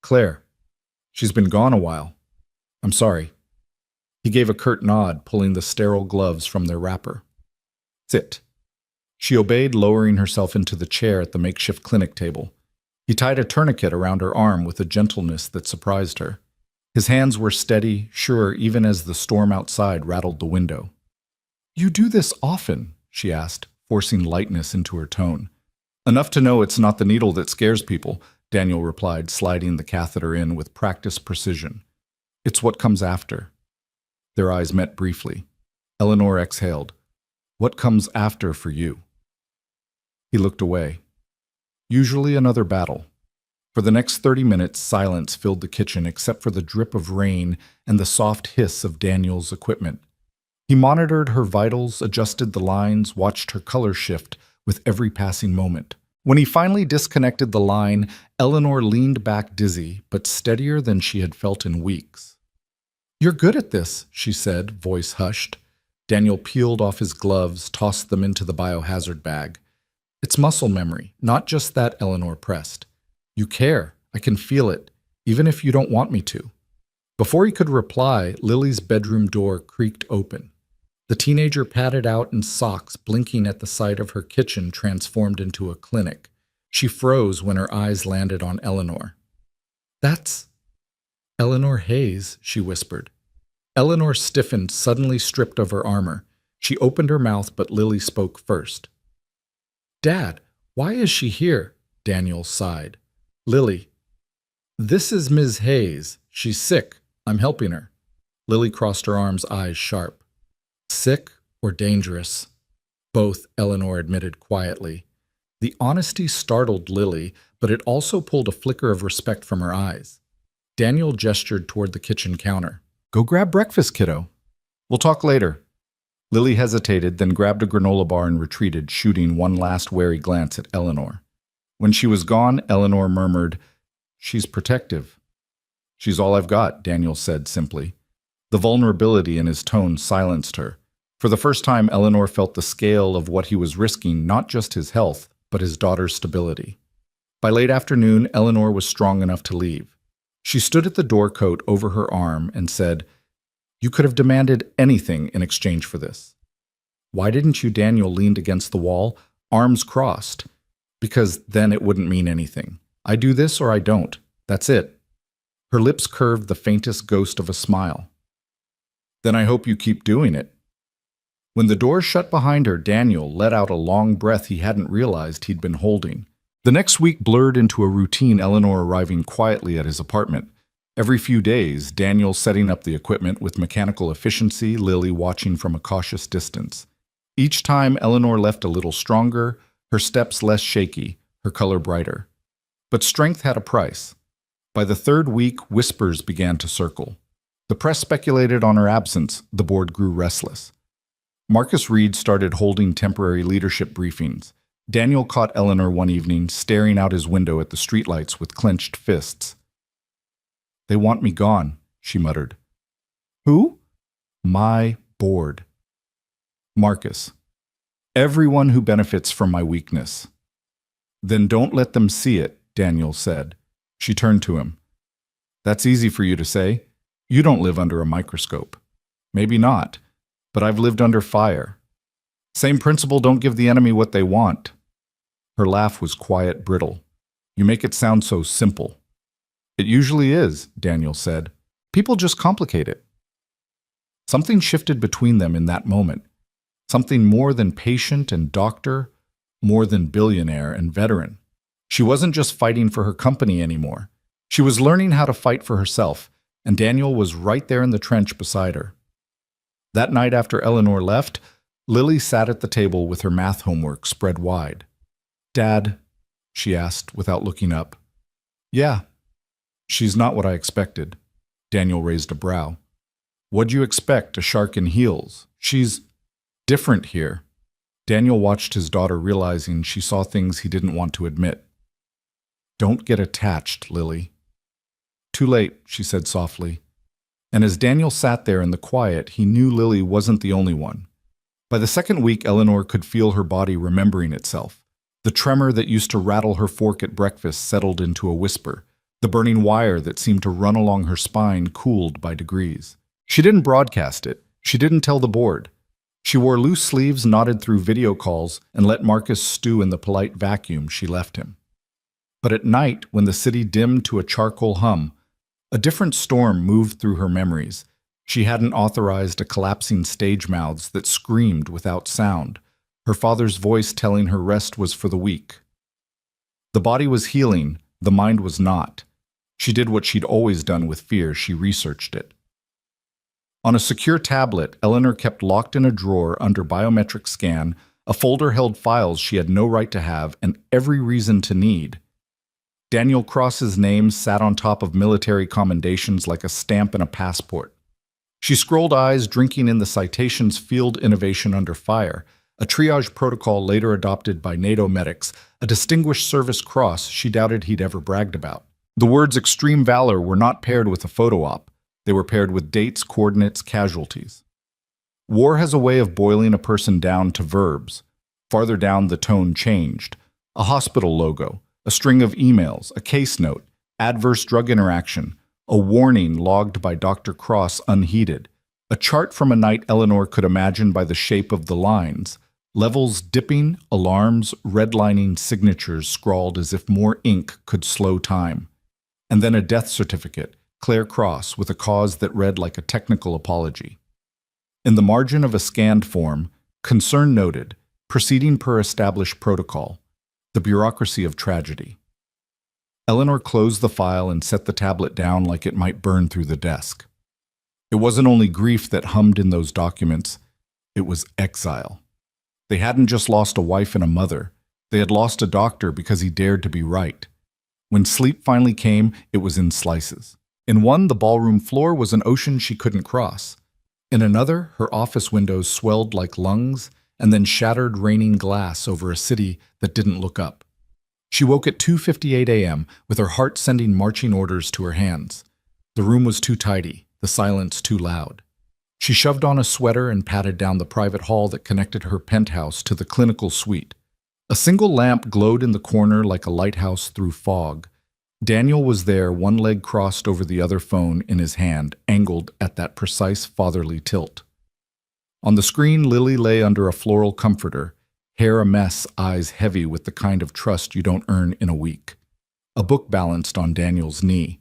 Claire. She's been gone a while. I'm sorry. He gave a curt nod, pulling the sterile gloves from their wrapper. Sit. She obeyed, lowering herself into the chair at the makeshift clinic table. He tied a tourniquet around her arm with a gentleness that surprised her. His hands were steady, sure, even as the storm outside rattled the window. You do this often? She asked, forcing lightness into her tone. Enough to know it's not the needle that scares people, Daniel replied, sliding the catheter in with practiced precision. It's what comes after. Their eyes met briefly. Eleanor exhaled. What comes after for you? He looked away. Usually another battle. For the next 30 minutes, silence filled the kitchen except for the drip of rain and the soft hiss of Daniel's equipment. He monitored her vitals, adjusted the lines, watched her color shift with every passing moment. When he finally disconnected the line, Eleanor leaned back dizzy, but steadier than she had felt in weeks. You're good at this, she said, voice hushed. Daniel peeled off his gloves, tossed them into the biohazard bag. It's muscle memory, not just that, Eleanor pressed. You care. I can feel it, even if you don't want me to. Before he could reply, Lily's bedroom door creaked open. The teenager padded out in socks, blinking at the sight of her kitchen transformed into a clinic. She froze when her eyes landed on Eleanor. That's Eleanor Hayes, she whispered. Eleanor stiffened, suddenly stripped of her armor. She opened her mouth, but Lily spoke first. Dad, why is she here? Daniel sighed. Lily. This is Ms. Hayes. She's sick. I'm helping her. Lily crossed her arms, eyes sharp. Sick or dangerous? Both, Eleanor admitted quietly. The honesty startled Lily, but it also pulled a flicker of respect from her eyes. Daniel gestured toward the kitchen counter. Go grab breakfast, kiddo. We'll talk later. Lily hesitated, then grabbed a granola bar and retreated, shooting one last wary glance at Eleanor. When she was gone, Eleanor murmured, She's protective. She's all I've got, Daniel said simply. The vulnerability in his tone silenced her. For the first time, Eleanor felt the scale of what he was risking, not just his health, but his daughter's stability. By late afternoon, Eleanor was strong enough to leave. She stood at the door coat over her arm and said, You could have demanded anything in exchange for this. Why didn't you? Daniel leaned against the wall, arms crossed. Because then it wouldn't mean anything. I do this or I don't. That's it. Her lips curved the faintest ghost of a smile. Then I hope you keep doing it. When the door shut behind her, Daniel let out a long breath he hadn't realized he'd been holding. The next week blurred into a routine, Eleanor arriving quietly at his apartment. Every few days, Daniel setting up the equipment with mechanical efficiency, Lily watching from a cautious distance. Each time, Eleanor left a little stronger, her steps less shaky, her color brighter. But strength had a price. By the third week, whispers began to circle. The press speculated on her absence, the board grew restless. Marcus Reed started holding temporary leadership briefings. Daniel caught Eleanor one evening, staring out his window at the streetlights with clenched fists. "They want me gone," she muttered. "Who?" "My board." "Marcus. Everyone who benefits from my weakness." "Then don't let them see it," Daniel said. She turned to him. "That's easy for you to say. You don't live under a microscope." "Maybe not, but I've lived under fire. Same principle, don't give the enemy what they want." Her laugh was quiet, brittle. "You make it sound so simple." "It usually is," Daniel said. "People just complicate it." Something shifted between them in that moment. Something more than patient and doctor, more than billionaire and veteran. She wasn't just fighting for her company anymore. She was learning how to fight for herself, and Daniel was right there in the trench beside her. That night after Eleanor left, Lily sat at the table with her math homework spread wide. "Dad," she asked without looking up. "Yeah." "She's not what I expected." Daniel raised a brow. "What'd you expect, a shark in heels? She's different here." Daniel watched his daughter, realizing she saw things he didn't want to admit. "Don't get attached, Lily." "Too late," she said softly. And as Daniel sat there in the quiet, he knew Lily wasn't the only one. By the second week, Eleanor could feel her body remembering itself. The tremor that used to rattle her fork at breakfast settled into a whisper. The burning wire that seemed to run along her spine cooled by degrees. She didn't broadcast it. She didn't tell the board. She wore loose sleeves, nodded through video calls, and let Marcus stew in the polite vacuum she left him. But at night, when the city dimmed to a charcoal hum, a different storm moved through her memories. She hadn't authorized a collapsing stage mouths that screamed without sound, her father's voice telling her rest was for the weak. The body was healing, the mind was not. She did what she'd always done with fear, she researched it. On a secure tablet, Eleanor kept locked in a drawer under biometric scan, a folder held files she had no right to have and every reason to need. Daniel Cross's name sat on top of military commendations like a stamp in a passport. She scrolled eyes, drinking in the citations Field Innovation Under Fire, a triage protocol later adopted by NATO medics, a Distinguished Service Cross she doubted he'd ever bragged about. The words extreme valor were not paired with a photo op. They were paired with dates, coordinates, casualties. War has a way of boiling a person down to verbs. Farther down, the tone changed. A hospital logo, a string of emails, a case note, adverse drug interaction, a warning logged by Dr. Cross unheeded, a chart from a night Eleanor could imagine by the shape of the lines, levels dipping, alarms, redlining signatures scrawled as if more ink could slow time. And then a death certificate, Claire Cross, with a cause that read like a technical apology. In the margin of a scanned form, concern noted, proceeding per established protocol, the bureaucracy of tragedy. Eleanor closed the file and set the tablet down like it might burn through the desk. It wasn't only grief that hummed in those documents, it was exile. They hadn't just lost a wife and a mother, they had lost a doctor because he dared to be right. When sleep finally came, it was in slices. In one, the ballroom floor was an ocean she couldn't cross. In another, her office windows swelled like lungs, and then shattered raining glass over a city that didn't look up. She woke at 2:58 a.m. with her heart sending marching orders to her hands. The room was too tidy, the silence too loud. She shoved on a sweater and padded down the private hall that connected her penthouse to the clinical suite. A single lamp glowed in the corner like a lighthouse through fog. Daniel was there, one leg crossed over the other, phone in his hand, angled at that precise fatherly tilt. On the screen, Lily lay under a floral comforter, hair a mess, eyes heavy with the kind of trust you don't earn in a week. A book balanced on Daniel's knee.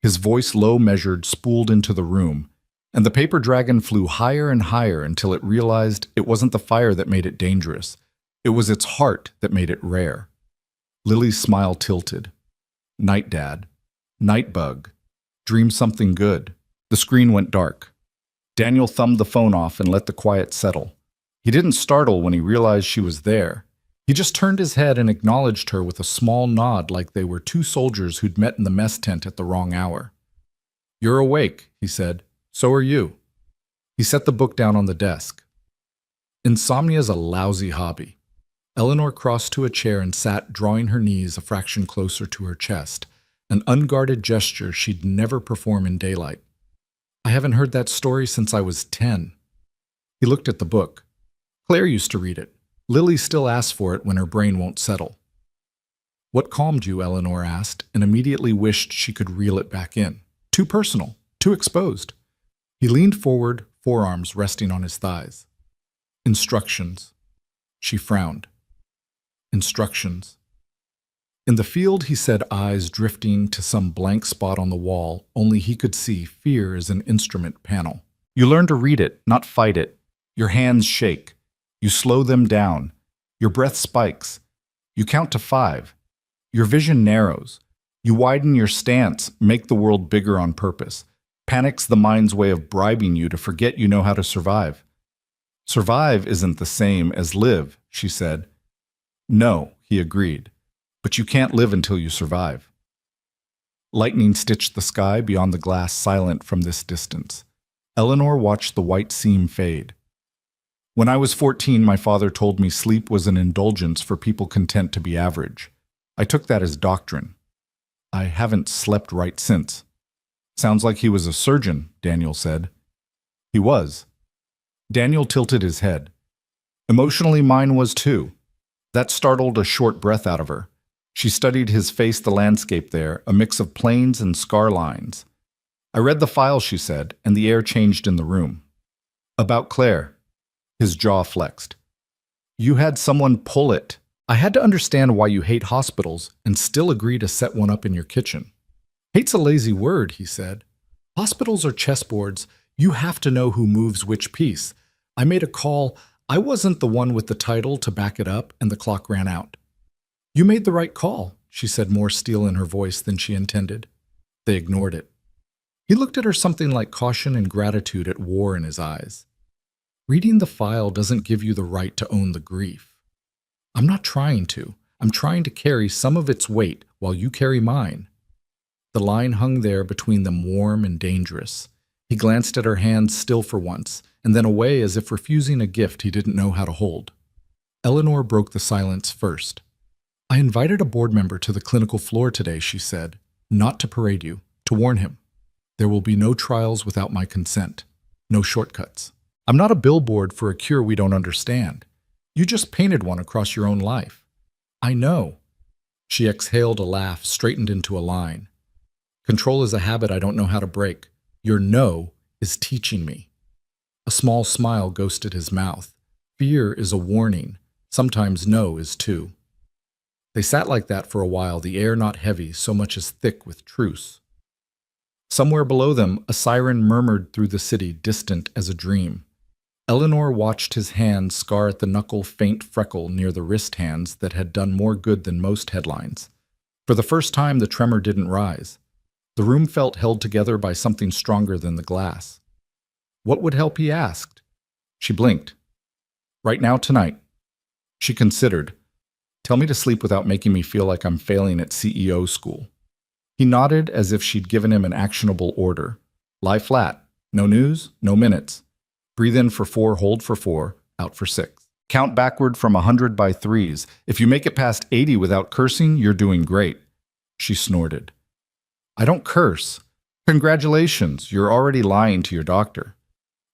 His voice, low measured, spooled into the room, and the paper dragon flew higher and higher until it realized it wasn't the fire that made it dangerous. It was its heart that made it rare. Lily's smile tilted. Night, Dad. Night bug. Dream something good. The screen went dark. Daniel thumbed the phone off and let the quiet settle. He didn't startle when he realized she was there. He just turned his head and acknowledged her with a small nod like they were two soldiers who'd met in the mess tent at the wrong hour. "You're awake," he said. "So are you." He set the book down on the desk. Insomnia's a lousy hobby. Eleanor crossed to a chair and sat, drawing her knees a fraction closer to her chest, an unguarded gesture she'd never perform in daylight. "I haven't heard that story since I was 10. He looked at the book. Claire used to read it. Lily still asks for it when her brain won't settle. "What calmed you?" Eleanor asked, and immediately wished she could reel it back in. Too personal, too exposed. He leaned forward, forearms resting on his thighs. "Instructions." She frowned. "Instructions." In the field, he said, eyes drifting to some blank spot on the wall, only he could see fear as an instrument panel. "You learn to read it, not fight it. Your hands shake. You slow them down. Your breath spikes. You count to 5. Your vision narrows. You widen your stance, make the world bigger on purpose. Panic's the mind's way of bribing you to forget you know how to survive." "Survive isn't the same as live," she said. "No," he agreed. "But you can't live until you survive." Lightning stitched the sky beyond the glass, silent from this distance. Eleanor watched the white seam fade. "When I was 14, my father told me sleep was an indulgence for people content to be average. I took that as doctrine. I haven't slept right since." "Sounds like he was a surgeon," Daniel said. "He was." Daniel tilted his head. "Emotionally, mine was too." That startled a short breath out of her. She studied his face, the landscape there, a mix of plains and scar lines. "I read the file," she said, and the air changed in the room. "About Claire." His jaw flexed. "You had someone pull it. I had to understand why you hate hospitals and still agree to set one up in your kitchen." "Hate's a lazy word," he said. "Hospitals are chessboards. You have to know who moves which piece. I made a call. I wasn't the one with the title to back it up, and the clock ran out." "You made the right call," she said, more steel in her voice than she intended. They ignored it. He looked at her, something like caution and gratitude at war in his eyes. "Reading the file doesn't give you the right to own the grief." "I'm not trying to. I'm trying to carry some of its weight while you carry mine." The line hung there between them, warm and dangerous. He glanced at her hands, still for once, and then away as if refusing a gift he didn't know how to hold. Eleanor broke the silence first. "I invited a board member to the clinical floor today," she said, "not to parade you, to warn him. There will be no trials without my consent, no shortcuts. I'm not a billboard for a cure we don't understand. You just painted one across your own life." "I know." She exhaled a laugh, straightened into a line. "Control is a habit I don't know how to break. Your no is teaching me." A small smile ghosted his mouth. Fear is a warning. Sometimes no is too. They sat like that for a while, the air not heavy, so much as thick with truce. Somewhere below them, a siren murmured through the city, distant as a dream. Eleanor watched his hand scar at the knuckle, faint freckle near the wrist hands that had done more good than most headlines. For the first time, the tremor didn't rise. The room felt held together by something stronger than the glass. What would help, he asked. She blinked. "Right now, tonight." She considered. "Tell me to sleep without making me feel like I'm failing at CEO school." He nodded as if she'd given him an actionable order. "Lie flat. No news, no minutes. Breathe in for 4, hold for 4, out for 6. Count backward from 100 by threes. If you make it past 80 without cursing, you're doing great." She snorted. "I don't curse." "Congratulations, you're already lying to your doctor."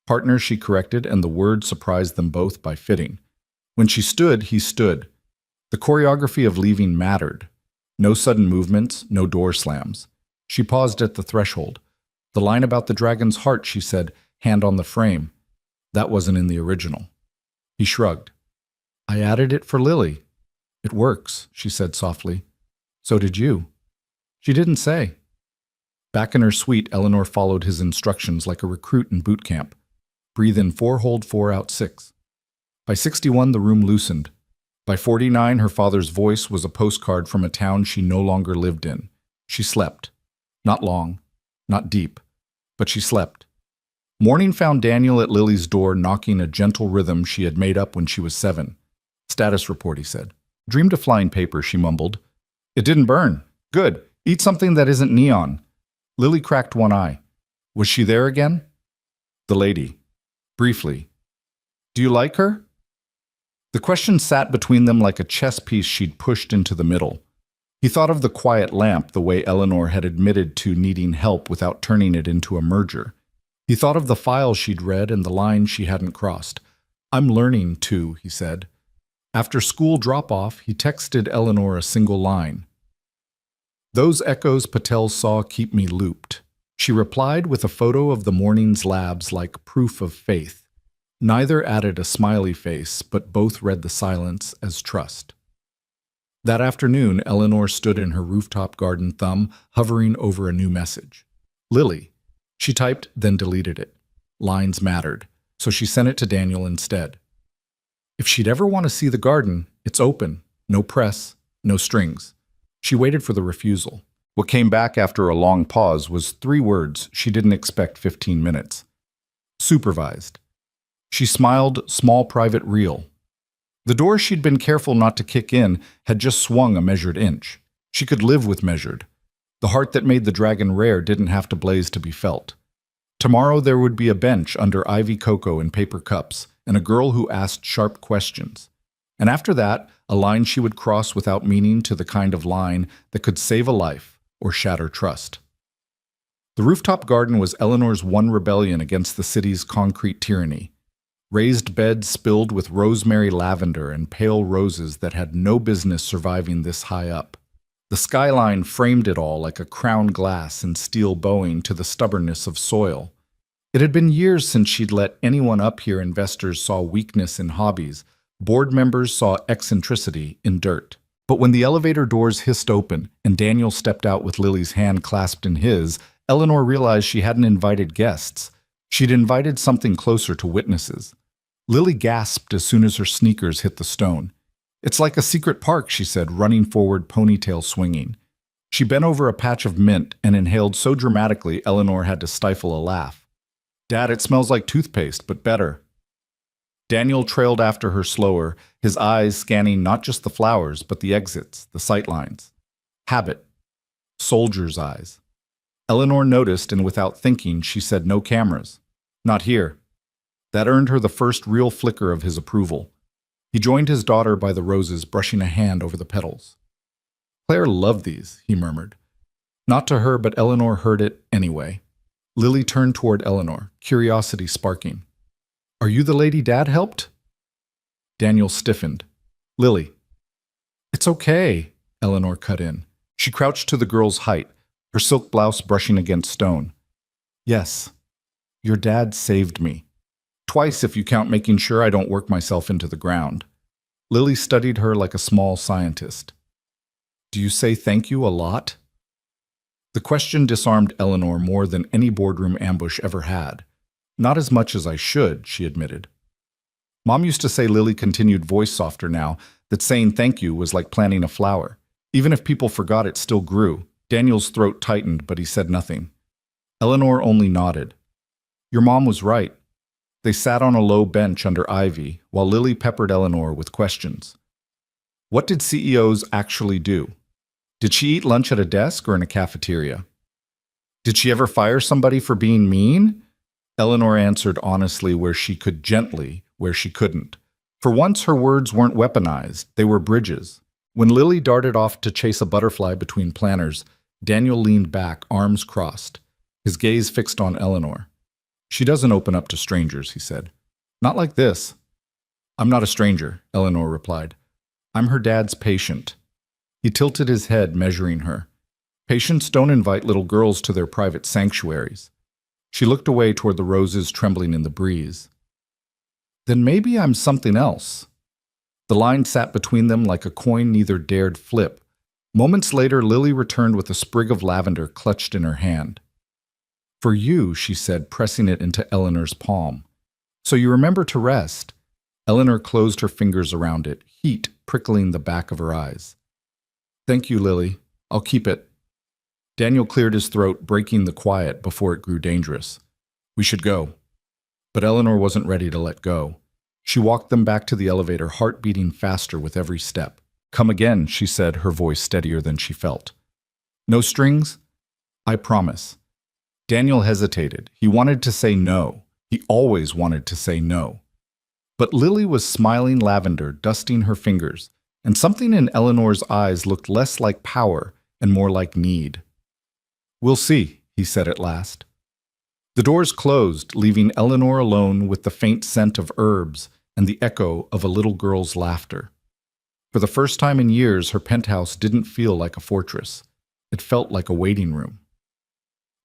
"Partner," she corrected, and the word surprised them both by fitting. When she stood, he stood. The choreography of leaving mattered. No sudden movements, no door slams. She paused at the threshold. "The line about the dragon's heart," she said, hand on the frame. That wasn't in the original. He shrugged. "I added it for Lily." "It works," she said softly. "So did you." She didn't say. Back in her suite, Eleanor followed his instructions like a recruit in boot camp. Breathe in 4, hold 4, out 6. By 61, the room loosened. By 49, her father's voice was a postcard from a town she no longer lived in. She slept. Not long, not deep, but she slept. Morning found Daniel at Lily's door knocking a gentle rhythm she had made up when she was 7. Status report, he said. Dreamed of flying paper, she mumbled. It didn't burn. Good. Eat something that isn't neon. Lily cracked one eye. Was she there again? The lady. Briefly. Do you like her? The question sat between them like a chess piece she'd pushed into the middle. He thought of the quiet lamp, the way Eleanor had admitted to needing help without turning it into a merger. He thought of the file she'd read and the line she hadn't crossed. I'm learning to, he said. After school drop-off, he texted Eleanor a single line. Those echoes Patel saw keep me looped. She replied with a photo of the morning's labs like proof of faith. Neither added a smiley face, but both read the silence as trust. That afternoon, Eleanor stood in her rooftop garden thumb, hovering over a new message. Lily. She typed, then deleted it. Lines mattered, so she sent it to Daniel instead. If she'd ever want to see the garden, it's open. No press, no strings. She waited for the refusal. What came back after a long pause was 3 words she didn't expect 15 minutes. Supervised. She smiled, small private reel. The door she'd been careful not to kick in had just swung a measured inch. She could live with measured. The heart that made the dragon rare didn't have to blaze to be felt. Tomorrow there would be a bench under ivy cocoa in paper cups, and a girl who asked sharp questions. And after that, a line she would cross without meaning, to the kind of line that could save a life or shatter trust. The rooftop garden was Eleanor's one rebellion against the city's concrete tyranny. Raised beds spilled with rosemary lavender and pale roses that had no business surviving this high up. The skyline framed it all like a crown glass and steel bowing to the stubbornness of soil. It had been years since she'd let anyone up here. Investors saw weakness in hobbies. Board members saw eccentricity in dirt. But when the elevator doors hissed open and Daniel stepped out with Lily's hand clasped in his, Eleanor realized she hadn't invited guests. She'd invited something closer to witnesses. Lily gasped as soon as her sneakers hit the stone. It's like a secret park, she said, running forward, ponytail swinging. She bent over a patch of mint and inhaled so dramatically Eleanor had to stifle a laugh. Dad, it smells like toothpaste, but better. Daniel trailed after her slower, his eyes scanning not just the flowers, but the exits, the sightlines. Habit. Soldier's eyes. Eleanor noticed, and without thinking, she said no cameras. Not here. That earned her the first real flicker of his approval. He joined his daughter by the roses, brushing a hand over the petals. Claire loved these, he murmured. Not to her, but Eleanor heard it anyway. Lily turned toward Eleanor, curiosity sparking. Are you the lady Dad helped? Daniel stiffened. Lily. It's okay, Eleanor cut in. She crouched to the girl's height, her silk blouse brushing against stone. Yes, your dad saved me. Twice if you count making sure I don't work myself into the ground. Lily studied her like a small scientist. Do you say thank you a lot? The question disarmed Eleanor more than any boardroom ambush ever had. Not as much as I should, she admitted. Mom used to say, Lily continued, voice softer now, that saying thank you was like planting a flower. Even if people forgot, it still grew. Daniel's throat tightened, but he said nothing. Eleanor only nodded. Your mom was right. They sat on a low bench under ivy, while Lily peppered Eleanor with questions. What did CEOs actually do? Did she eat lunch at a desk or in a cafeteria? Did she ever fire somebody for being mean? Eleanor answered honestly where she could, gently where she couldn't. For once, her words weren't weaponized, they were bridges. When Lily darted off to chase a butterfly between planters, Daniel leaned back, arms crossed, his gaze fixed on Eleanor. She doesn't open up to strangers, he said. Not like this. I'm not a stranger, Eleanor replied. I'm her dad's patient. He tilted his head, measuring her. Patients don't invite little girls to their private sanctuaries. She looked away toward the roses trembling in the breeze. Then maybe I'm something else. The line sat between them like a coin neither dared flip. Moments later, Lily returned with a sprig of lavender clutched in her hand. For you, she said, pressing it into Eleanor's palm. So you remember to rest. Eleanor closed her fingers around it, heat prickling the back of her eyes. "Thank you, Lily. I'll keep it." Daniel cleared his throat, breaking the quiet before it grew dangerous. "We should go." But Eleanor wasn't ready to let go. She walked them back to the elevator, heart beating faster with every step. "Come again," she said, her voice steadier than she felt. "No strings? I promise." Daniel hesitated. He wanted to say no. He always wanted to say no. But Lily was smiling lavender, dusting her fingers, and something in Eleanor's eyes looked less like power and more like need. "We'll see," he said at last. The doors closed, leaving Eleanor alone with the faint scent of herbs and the echo of a little girl's laughter. For the first time in years, her penthouse didn't feel like a fortress. It felt like a waiting room.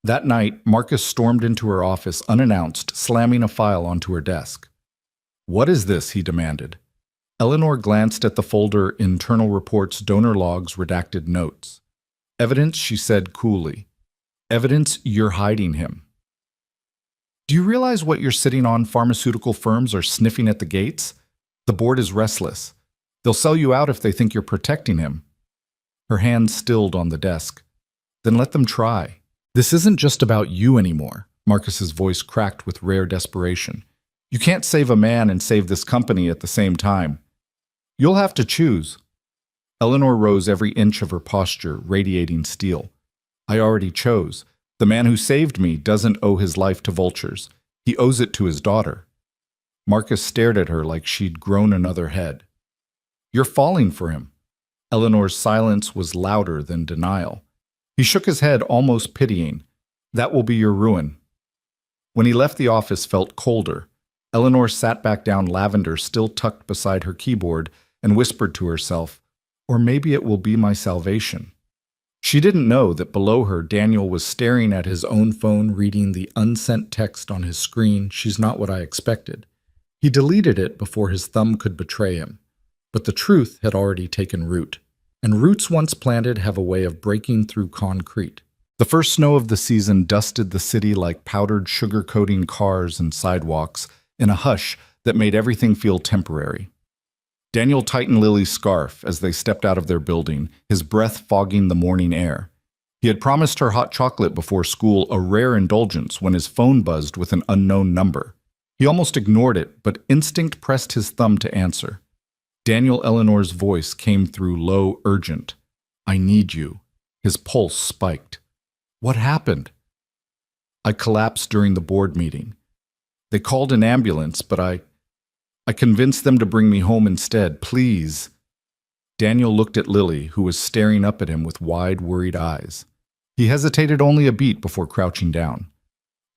That night, Marcus stormed into her office unannounced, slamming a file onto her desk. "What is this?" he demanded. Eleanor glanced at the folder Internal Reports, Donor Logs, Redacted Notes. "Evidence," she said coolly. "Evidence you're hiding him." "Do you realize what you're sitting on? Pharmaceutical firms are sniffing at the gates. The board is restless. They'll sell you out if they think you're protecting him." Her hand stilled on the desk. "Then let them try. This isn't just about you anymore." Marcus's voice cracked with rare desperation. "You can't save a man and save this company at the same time. You'll have to choose." Eleanor rose every inch of her posture, radiating steel. "I already chose. The man who saved me doesn't owe his life to vultures. He owes it to his daughter." Marcus stared at her like she'd grown another head. "You're falling for him." Eleanor's silence was louder than denial. He shook his head, almost pitying. "That will be your ruin." When he left, the office felt colder. Eleanor sat back down, lavender still tucked beside her keyboard, and whispered to herself, "Or maybe it will be my salvation." She didn't know that below her, Daniel was staring at his own phone, reading the unsent text on his screen. "She's not what I expected." He deleted it before his thumb could betray him. But the truth had already taken root, and roots once planted have a way of breaking through concrete. The first snow of the season dusted the city like powdered sugar-coating cars and sidewalks in a hush that made everything feel temporary. Daniel tightened Lily's scarf as they stepped out of their building, his breath fogging the morning air. He had promised her hot chocolate before school, a rare indulgence, when his phone buzzed with an unknown number. He almost ignored it, but instinct pressed his thumb to answer. Daniel Eleanor's voice came through low, urgent. "I need you." His pulse spiked. "What happened?" "I collapsed during the board meeting. They called an ambulance, but I convinced them to bring me home instead. Please." Daniel looked at Lily, who was staring up at him with wide, worried eyes. He hesitated only a beat before crouching down.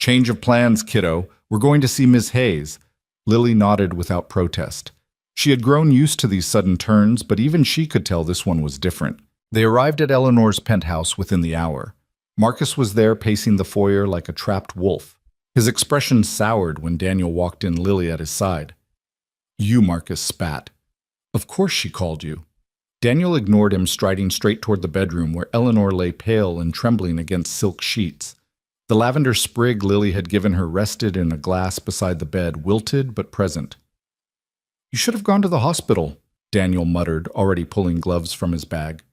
"Change of plans, kiddo. We're going to see Miss Hayes." Lily nodded without protest. She had grown used to these sudden turns, but even she could tell this one was different. They arrived at Eleanor's penthouse within the hour. Marcus was there, pacing the foyer like a trapped wolf. His expression soured when Daniel walked in, Lily at his side. "You," Marcus spat. "Of course she called you." Daniel ignored him, striding straight toward the bedroom where Eleanor lay pale and trembling against silk sheets. The lavender sprig Lily had given her rested in a glass beside the bed, wilted but present. "You should have gone to the hospital," Daniel muttered, already pulling gloves from his bag.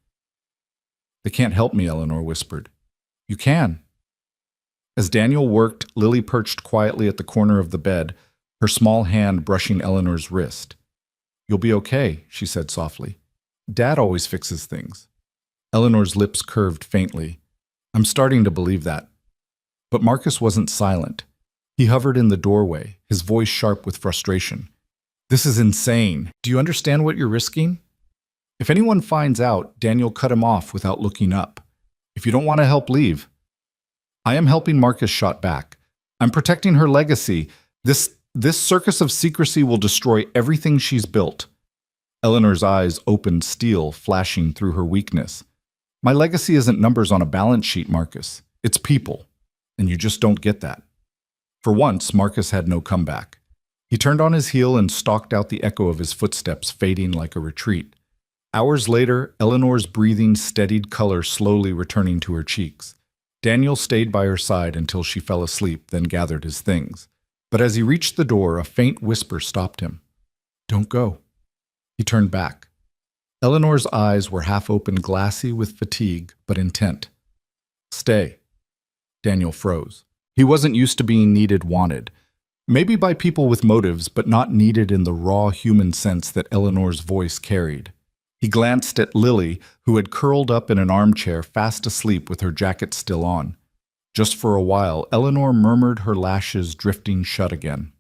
"They can't help me," Eleanor whispered. "You can." As Daniel worked, Lily perched quietly at the corner of the bed, her small hand brushing Eleanor's wrist. "You'll be okay," she said softly. "Dad always fixes things." Eleanor's lips curved faintly. "I'm starting to believe that." But Marcus wasn't silent. He hovered in the doorway, his voice sharp with frustration. "This is insane. Do you understand what you're risking?" "If anyone finds out," Daniel cut him off without looking up. "If you don't want to help, leave." "I am helping," Marcus shot back. "I'm protecting her legacy. This circus of secrecy will destroy everything she's built." Eleanor's eyes opened, steel flashing through her weakness. "My legacy isn't numbers on a balance sheet, Marcus. It's people. And you just don't get that." For once, Marcus had no comeback. He turned on his heel and stalked out, the echo of his footsteps fading like a retreat. Hours later, Eleanor's breathing steadied, color slowly returning to her cheeks. Daniel stayed by her side until she fell asleep, then gathered his things. But as he reached the door, a faint whisper stopped him. "Don't go." He turned back. Eleanor's eyes were half open, glassy with fatigue, but intent. Stay. Daniel froze. He wasn't used to being needed, wanted. Maybe by people with motives, but not needed in the raw human sense that Eleanor's voice carried. He glanced at Lily, who had curled up in an armchair, fast asleep with her jacket still on. Just for a while, Eleanor murmured, her lashes drifting shut again.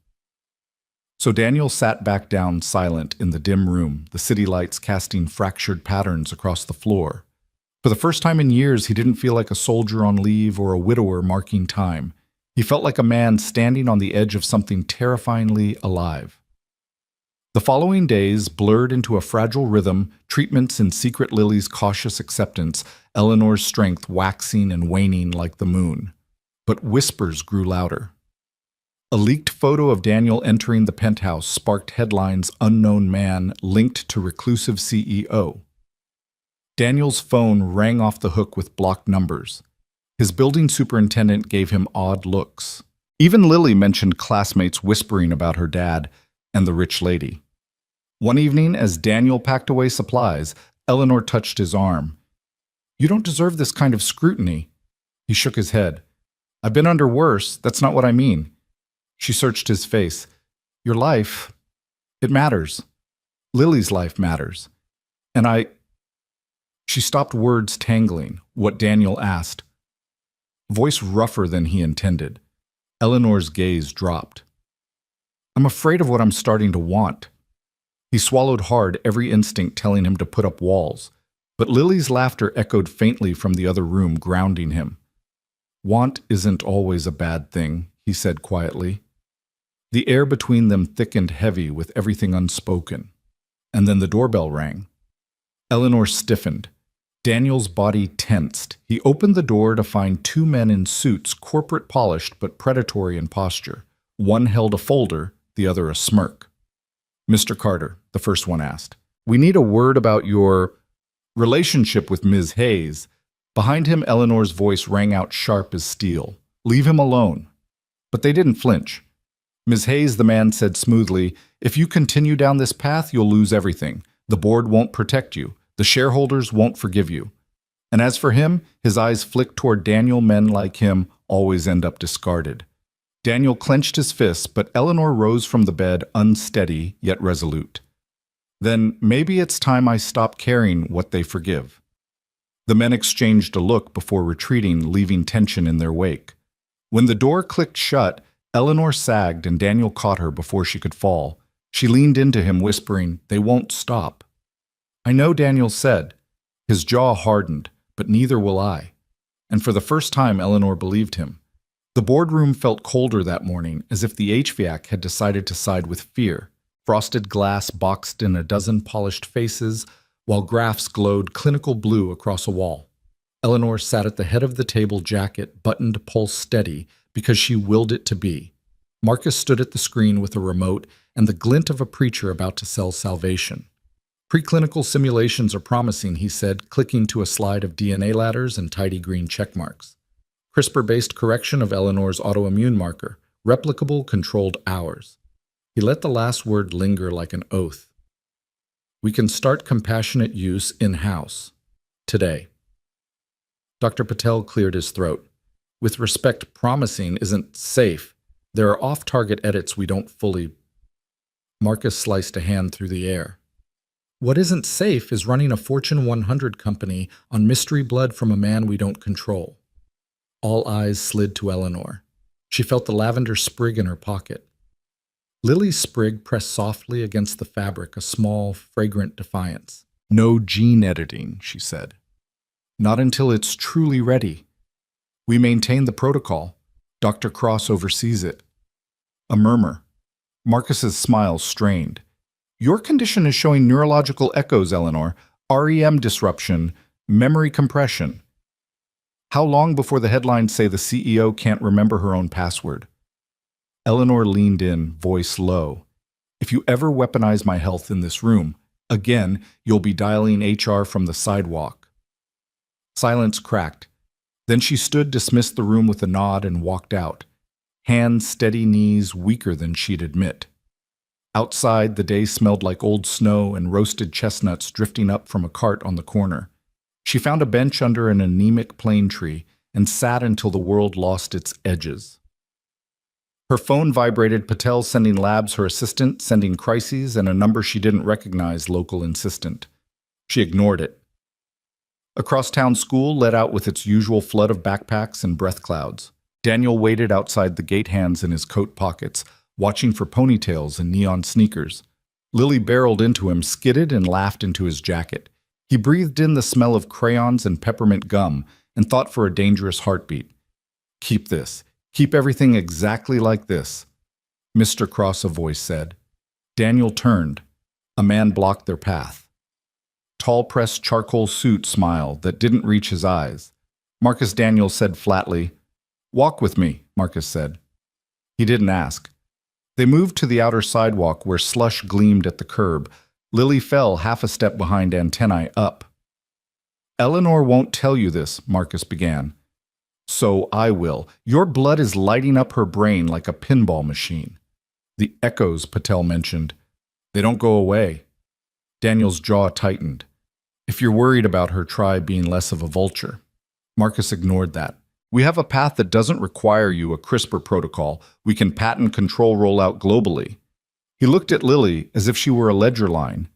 So Daniel sat back down, silent, in the dim room, the city lights casting fractured patterns across the floor. For the first time in years, he didn't feel like a soldier on leave or a widower marking time. He felt like a man standing on the edge of something terrifyingly alive. The following days blurred into a fragile rhythm, treatments in secret Lily's cautious acceptance, Eleanor's strength waxing and waning like the moon. But whispers grew louder. A leaked photo of Daniel entering the penthouse sparked headlines: unknown man linked to reclusive CEO. Daniel's phone rang off the hook with blocked numbers. His building superintendent gave him odd looks. Even Lily mentioned classmates whispering about her dad and the rich lady. One evening, as Daniel packed away supplies, Eleanor touched his arm. "You don't deserve this kind of scrutiny." He shook his head. "I've been under worse. That's not what I mean." She searched his face. "Your life, it matters. Lily's life matters. And I—" She stopped, words tangling. What Daniel asked. Voice rougher than he intended. Eleanor's gaze dropped. "I'm afraid of what I'm starting to want." He swallowed hard, every instinct telling him to put up walls. But Lily's laughter echoed faintly from the other room, grounding him. "Want isn't always a bad thing," he said quietly. The air between them thickened heavy with everything unspoken. And then the doorbell rang. Eleanor stiffened. Daniel's body tensed. He opened the door to find two men in suits, corporate polished but predatory in posture. One held a folder, the other a smirk. "Mr. Carter," the first one asked, "we need a word about your relationship with Ms. Hayes." Behind him, Eleanor's voice rang out sharp as steel. "Leave him alone." But they didn't flinch. "Ms. Hayes," the man said smoothly, "if you continue down this path, you'll lose everything. The board won't protect you. The shareholders won't forgive you." And as for him, his eyes flicked toward Daniel. Men like him always end up discarded. Daniel clenched his fists, but Eleanor rose from the bed, unsteady yet resolute. "Then maybe it's time I stop caring what they forgive." The men exchanged a look before retreating, leaving tension in their wake. When the door clicked shut, Eleanor sagged and Daniel caught her before she could fall. She leaned into him, whispering, "They won't stop." "I know," Daniel said. His jaw hardened, "but neither will I." And for the first time, Eleanor believed him. The boardroom felt colder that morning, as if the HVAC had decided to side with fear. Frosted glass boxed in a dozen polished faces, while graphs glowed clinical blue across a wall. Eleanor sat at the head of the table, jacket buttoned, pulse steady, because she willed it to be. Marcus stood at the screen with a remote and the glint of a preacher about to sell salvation. "Preclinical simulations are promising," he said, clicking to a slide of DNA ladders and tidy green checkmarks. "CRISPR-based correction of Eleanor's autoimmune marker, replicable, controlled hours." He let the last word linger like an oath. "We can start compassionate use in-house. Today." Dr. Patel cleared his throat. "With respect, promising isn't safe. There are off-target edits we don't fully—" Marcus sliced a hand through the air. "What isn't safe is running a Fortune 100 company on mystery blood from a man we don't control." All eyes slid to Eleanor. She felt the lavender sprig in her pocket. Lily's sprig pressed softly against the fabric, a small, fragrant defiance. "No gene editing," she said. "Not until it's truly ready. We maintain the protocol. Dr. Cross oversees it." A murmur. Marcus's smile strained. "Your condition is showing neurological echoes, Eleanor. REM disruption, memory compression." How long before the headlines say the CEO can't remember her own password? Eleanor leaned in, voice low. "If you ever weaponize my health in this room, again, you'll be dialing HR from the sidewalk." Silence cracked. Then she stood, dismissed the room with a nod, and walked out. Hands steady, knees weaker than she'd admit. Outside, the day smelled like old snow and roasted chestnuts drifting up from a cart on the corner. She found a bench under an anemic plane tree and sat until the world lost its edges. Her phone vibrated, Patel sending Labs her assistant, sending crises, and a number she didn't recognize, local insistent. She ignored it. Across town, school let out with its usual flood of backpacks and breath clouds. Daniel waited outside the gate, hands in his coat pockets, watching for ponytails and neon sneakers. Lily barreled into him, skidded, and laughed into his jacket. He breathed in the smell of crayons and peppermint gum and thought for a dangerous heartbeat. Keep this. Keep everything exactly like this. Mr. Cross, a voice said. Daniel turned. A man blocked their path. Tall pressed charcoal suit smile that didn't reach his eyes. Marcus Daniel said flatly, Walk with me, Marcus said. He didn't ask. They moved to the outer sidewalk where slush gleamed at the curb. Lily fell half a step behind, antennae up. Eleanor won't tell you this, Marcus began. So I will. Your blood is lighting up her brain like a pinball machine. The echoes, Patel mentioned. They don't go away. Daniel's jaw tightened. If you're worried about her, try being less of a vulture. Marcus ignored that. We have a path that doesn't require you a CRISPR protocol. We can patent control roll out globally. He looked at Lily as if she were a ledger line.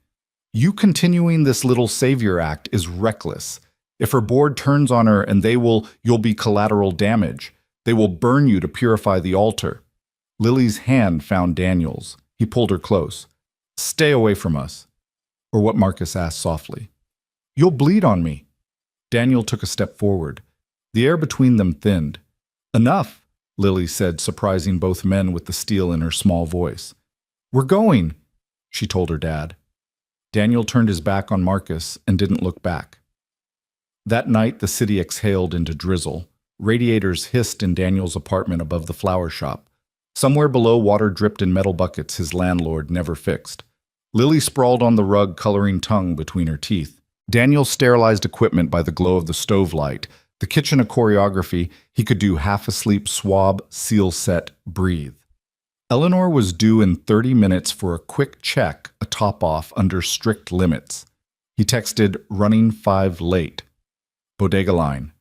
You continuing this little savior act is reckless. If her board turns on her and you'll be collateral damage. They will burn you to purify the altar. Lily's hand found Daniel's. He pulled her close. Stay away from us. Or what Marcus asked softly. You'll bleed on me. Daniel took a step forward. The air between them thinned. Enough, Lily said, surprising both men with the steel in her small voice. We're going, she told her dad. Daniel turned his back on Marcus and didn't look back. That night, the city exhaled into drizzle. Radiators hissed in Daniel's apartment above the flower shop. Somewhere below, water dripped in metal buckets his landlord never fixed. Lily sprawled on the rug, coloring tongue between her teeth. Daniel sterilized equipment by the glow of the stove light. The kitchen a choreography. He could do half asleep, swab, seal set, breathe. Eleanor was due in 30 minutes for a quick check, a top-off under strict limits. He texted, running 5 late. Bodega line.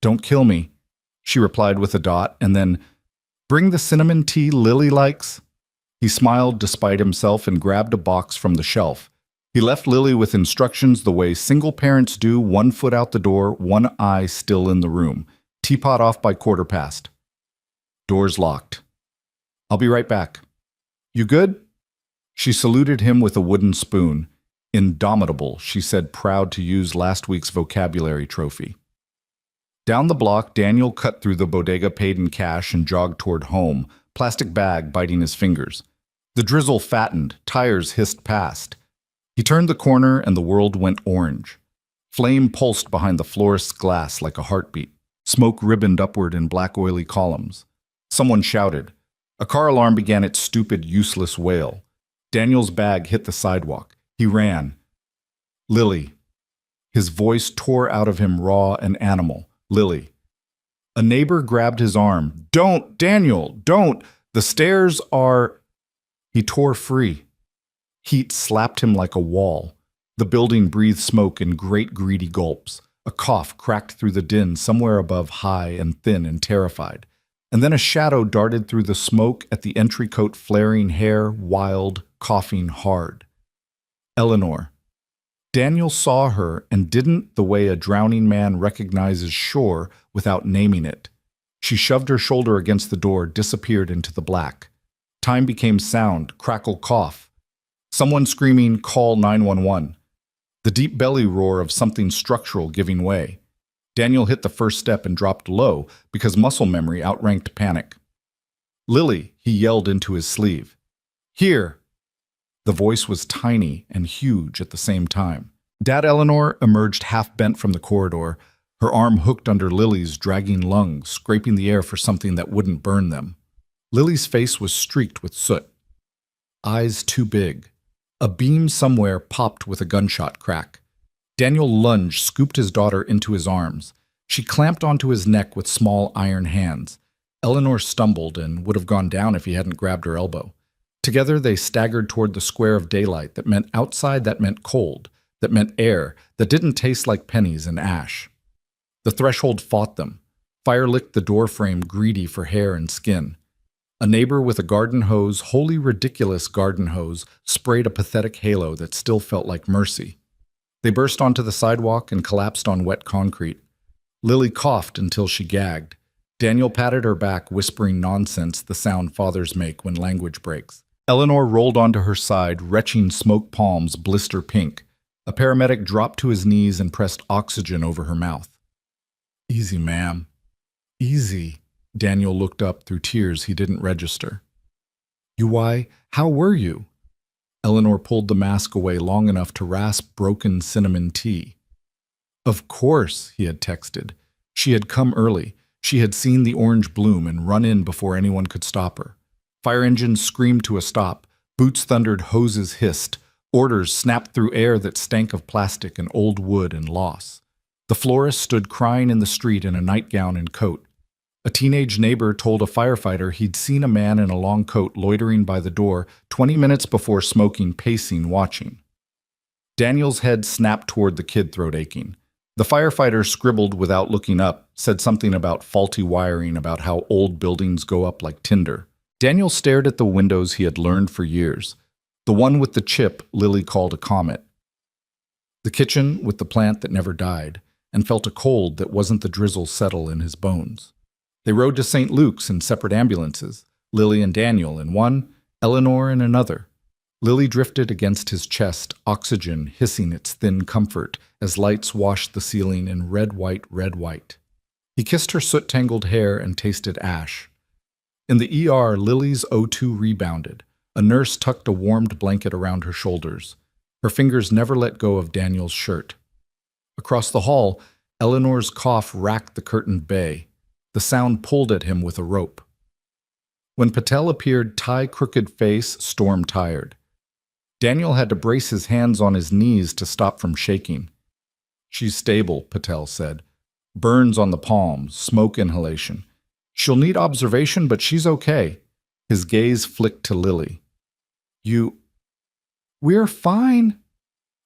Don't kill me, she replied with a dot, and then, bring the cinnamon tea Lily likes. He smiled despite himself and grabbed a box from the shelf. He left Lily with instructions the way single parents do, 1 foot out the door, 1 eye still in the room. Teapot off by 1:15. Doors locked. I'll be right back. You good? She saluted him with a wooden spoon. Indomitable, she said, proud to use last week's vocabulary trophy. Down the block, Daniel cut through the bodega, paid in cash, and jogged toward home, plastic bag biting his fingers. The drizzle fattened, tires hissed past. He turned the corner and the world went orange. Flame pulsed behind the florist's glass like a heartbeat. Smoke ribboned upward in black oily columns. Someone shouted. A car alarm began its stupid, useless wail. Daniel's bag hit the sidewalk. He ran. Lily. His voice tore out of him raw and animal. Lily. A neighbor grabbed his arm. Don't, Daniel, don't. The stairs are... He tore free. Heat slapped him like a wall. The building breathed smoke in great greedy gulps. A cough cracked through the din somewhere above, high and thin and terrified. And then a shadow darted through the smoke at the entry coat, flaring hair, wild, coughing hard. Eleanor. Daniel saw her and didn't, the way a drowning man recognizes shore without naming it. She shoved her shoulder against the door, disappeared into the black. Time became sound, crackle, cough. Someone screaming, call 911. The deep belly roar of something structural giving way. Daniel hit the first step and dropped low because muscle memory outranked panic. Lily, he yelled into his sleeve. Here. The voice was tiny and huge at the same time. Dad Eleanor emerged half-bent from the corridor, her arm hooked under Lily's dragging lungs, scraping the air for something that wouldn't burn them. Lily's face was streaked with soot. Eyes too big. A beam somewhere popped with a gunshot crack. Daniel lunged, scooped his daughter into his arms. She clamped onto his neck with small iron hands. Eleanor stumbled and would have gone down if he hadn't grabbed her elbow. Together they staggered toward the square of daylight that meant outside, that meant cold, that meant air, that didn't taste like pennies and ash. The threshold fought them. Fire licked the doorframe, greedy for hair and skin. A neighbor with a garden hose, wholly ridiculous garden hose, sprayed a pathetic halo that still felt like mercy. They burst onto the sidewalk and collapsed on wet concrete. Lily coughed until she gagged. Daniel patted her back, whispering nonsense, the sound fathers make when language breaks. Eleanor rolled onto her side, retching smoke palms blister pink. A paramedic dropped to his knees and pressed oxygen over her mouth. "Easy, ma'am. Easy." Daniel looked up through tears he didn't register. "Why, how were you?" Eleanor pulled the mask away long enough to rasp broken cinnamon tea. Of course, he had texted. She had come early. She had seen the orange bloom and run in before anyone could stop her. Fire engines screamed to a stop. Boots thundered, hoses hissed. Orders snapped through air that stank of plastic and old wood and loss. The florist stood crying in the street in a nightgown and coat. A teenage neighbor told a firefighter he'd seen a man in a long coat loitering by the door 20 minutes before smoking, pacing, watching. Daniel's head snapped toward the kid, throat aching. The firefighter scribbled without looking up, said something about faulty wiring, about how old buildings go up like tinder. Daniel stared at the windows he had learned for years. The one with the chip Lily called a comet. The kitchen with the plant that never died, and felt a cold that wasn't the drizzle settle in his bones. They rode to St. Luke's in separate ambulances, Lily and Daniel in one, Eleanor in another. Lily drifted against his chest, oxygen hissing its thin comfort as lights washed the ceiling in red, white. He kissed her soot-tangled hair and tasted ash. In the ER, Lily's O2 rebounded. A nurse tucked a warmed blanket around her shoulders. Her fingers never let go of Daniel's shirt. Across the hall, Eleanor's cough racked the curtained bay. The sound pulled at him with a rope. When Patel appeared, tie-crooked face, storm-tired. Daniel had to brace his hands on his knees to stop from shaking. "She's stable," Patel said. "Burns on the palms, smoke inhalation. She'll need observation, but she's okay." His gaze flicked to Lily. "We're fine,"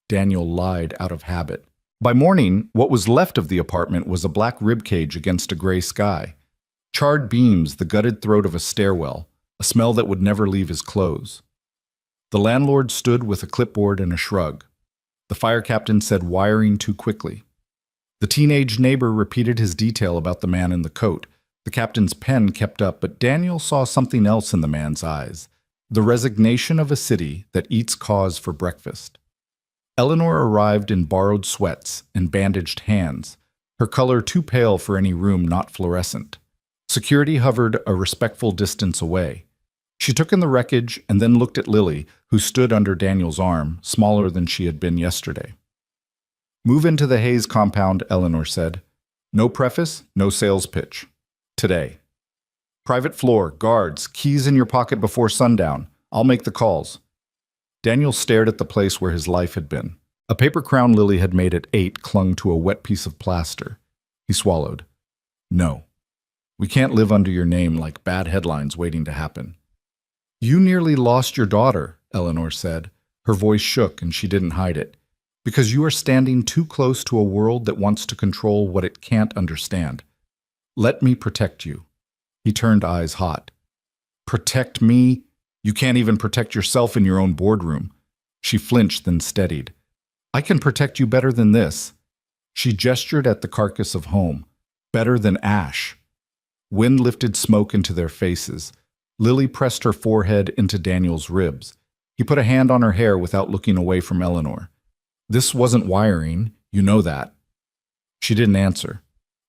Daniel lied out of habit. By morning, what was left of the apartment was a black ribcage against a gray sky. Charred beams, the gutted throat of a stairwell, a smell that would never leave his clothes. The landlord stood with a clipboard and a shrug. The fire captain said wiring too quickly. The teenage neighbor repeated his detail about the man in the coat. The captain's pen kept up, but Daniel saw something else in the man's eyes. The resignation of a city that eats cause for breakfast. Eleanor arrived in borrowed sweats and bandaged hands, her color too pale for any room not fluorescent. Security hovered a respectful distance away. She took in the wreckage and then looked at Lily, who stood under Daniel's arm, smaller than she had been yesterday. "Move into the Hayes compound," Eleanor said. "No preface, no sales pitch. Today. Private floor, guards, keys in your pocket before sundown. I'll make the calls." Daniel stared at the place where his life had been. A paper crown Lily had made at 8 clung to a wet piece of plaster. He swallowed. "No. We can't live under your name like bad headlines waiting to happen." "You nearly lost your daughter," Eleanor said. Her voice shook and she didn't hide it. "Because you are standing too close to a world that wants to control what it can't understand. Let me protect you." He turned eyes hot. "Protect me? You can't even protect yourself in your own boardroom." She flinched, then steadied. "I can protect you better than this." She gestured at the carcass of home. "Better than ash." Wind lifted smoke into their faces. Lily pressed her forehead into Daniel's ribs. He put a hand on her hair without looking away from Eleanor. "This wasn't wiring, you know that." She didn't answer.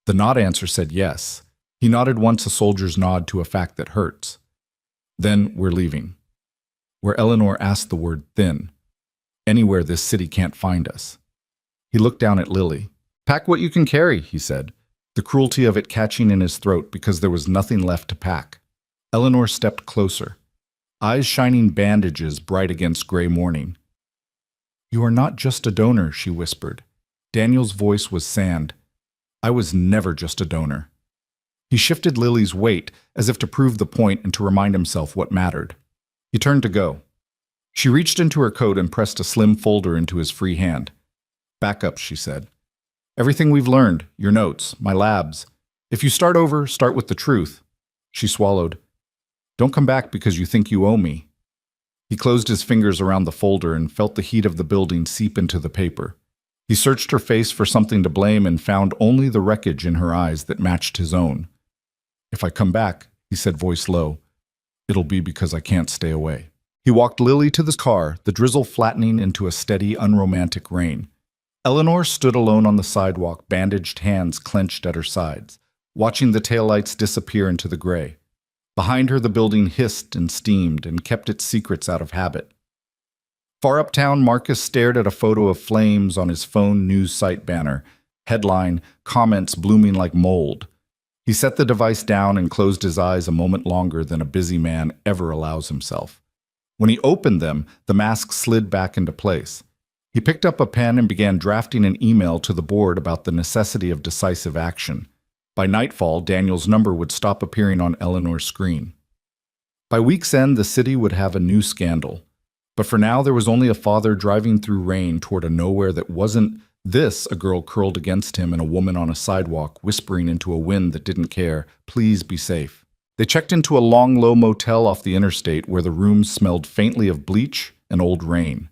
The not answer said yes. He nodded once, a soldier's nod to a fact that hurts. "Then we're leaving." Where Eleanor asked the word thin. "Anywhere this city can't find us." He looked down at Lily. "Pack what you can carry," he said, the cruelty of it catching in his throat because there was nothing left to pack. Eleanor stepped closer, eyes shining bandages bright against gray morning. "You are not just a donor," she whispered. Daniel's voice was sand. "I was never just a donor." He shifted Lily's weight as if to prove the point and to remind himself what mattered. He turned to go. She reached into her coat and pressed a slim folder into his free hand. Back up, she said. Everything we've learned, your notes, my labs. If you start over, start with the truth. She swallowed. Don't come back because you think you owe me. He closed his fingers around the folder and felt the heat of the building seep into the paper. He searched her face for something to blame and found only the wreckage in her eyes that matched his own. If I come back, he said, voice low, it'll be because I can't stay away. He walked Lily to the car, the drizzle flattening into a steady, unromantic rain. Eleanor stood alone on the sidewalk, bandaged hands clenched at her sides, watching the taillights disappear into the gray. Behind her, the building hissed and steamed and kept its secrets out of habit. Far uptown, Marcus stared at a photo of flames on his phone news site banner. Headline, comments blooming like mold. He set the device down and closed his eyes a moment longer than a busy man ever allows himself. When he opened them, the mask slid back into place. He picked up a pen and began drafting an email to the board about the necessity of decisive action. By nightfall, Daniel's number would stop appearing on Eleanor's screen. By week's end, the city would have a new scandal. But for now, there was only a father driving through rain toward a nowhere that wasn't this, a girl curled against him and a woman on a sidewalk whispering into a wind that didn't care, please be safe. They checked into a long, low motel off the interstate where the rooms smelled faintly of bleach and old rain.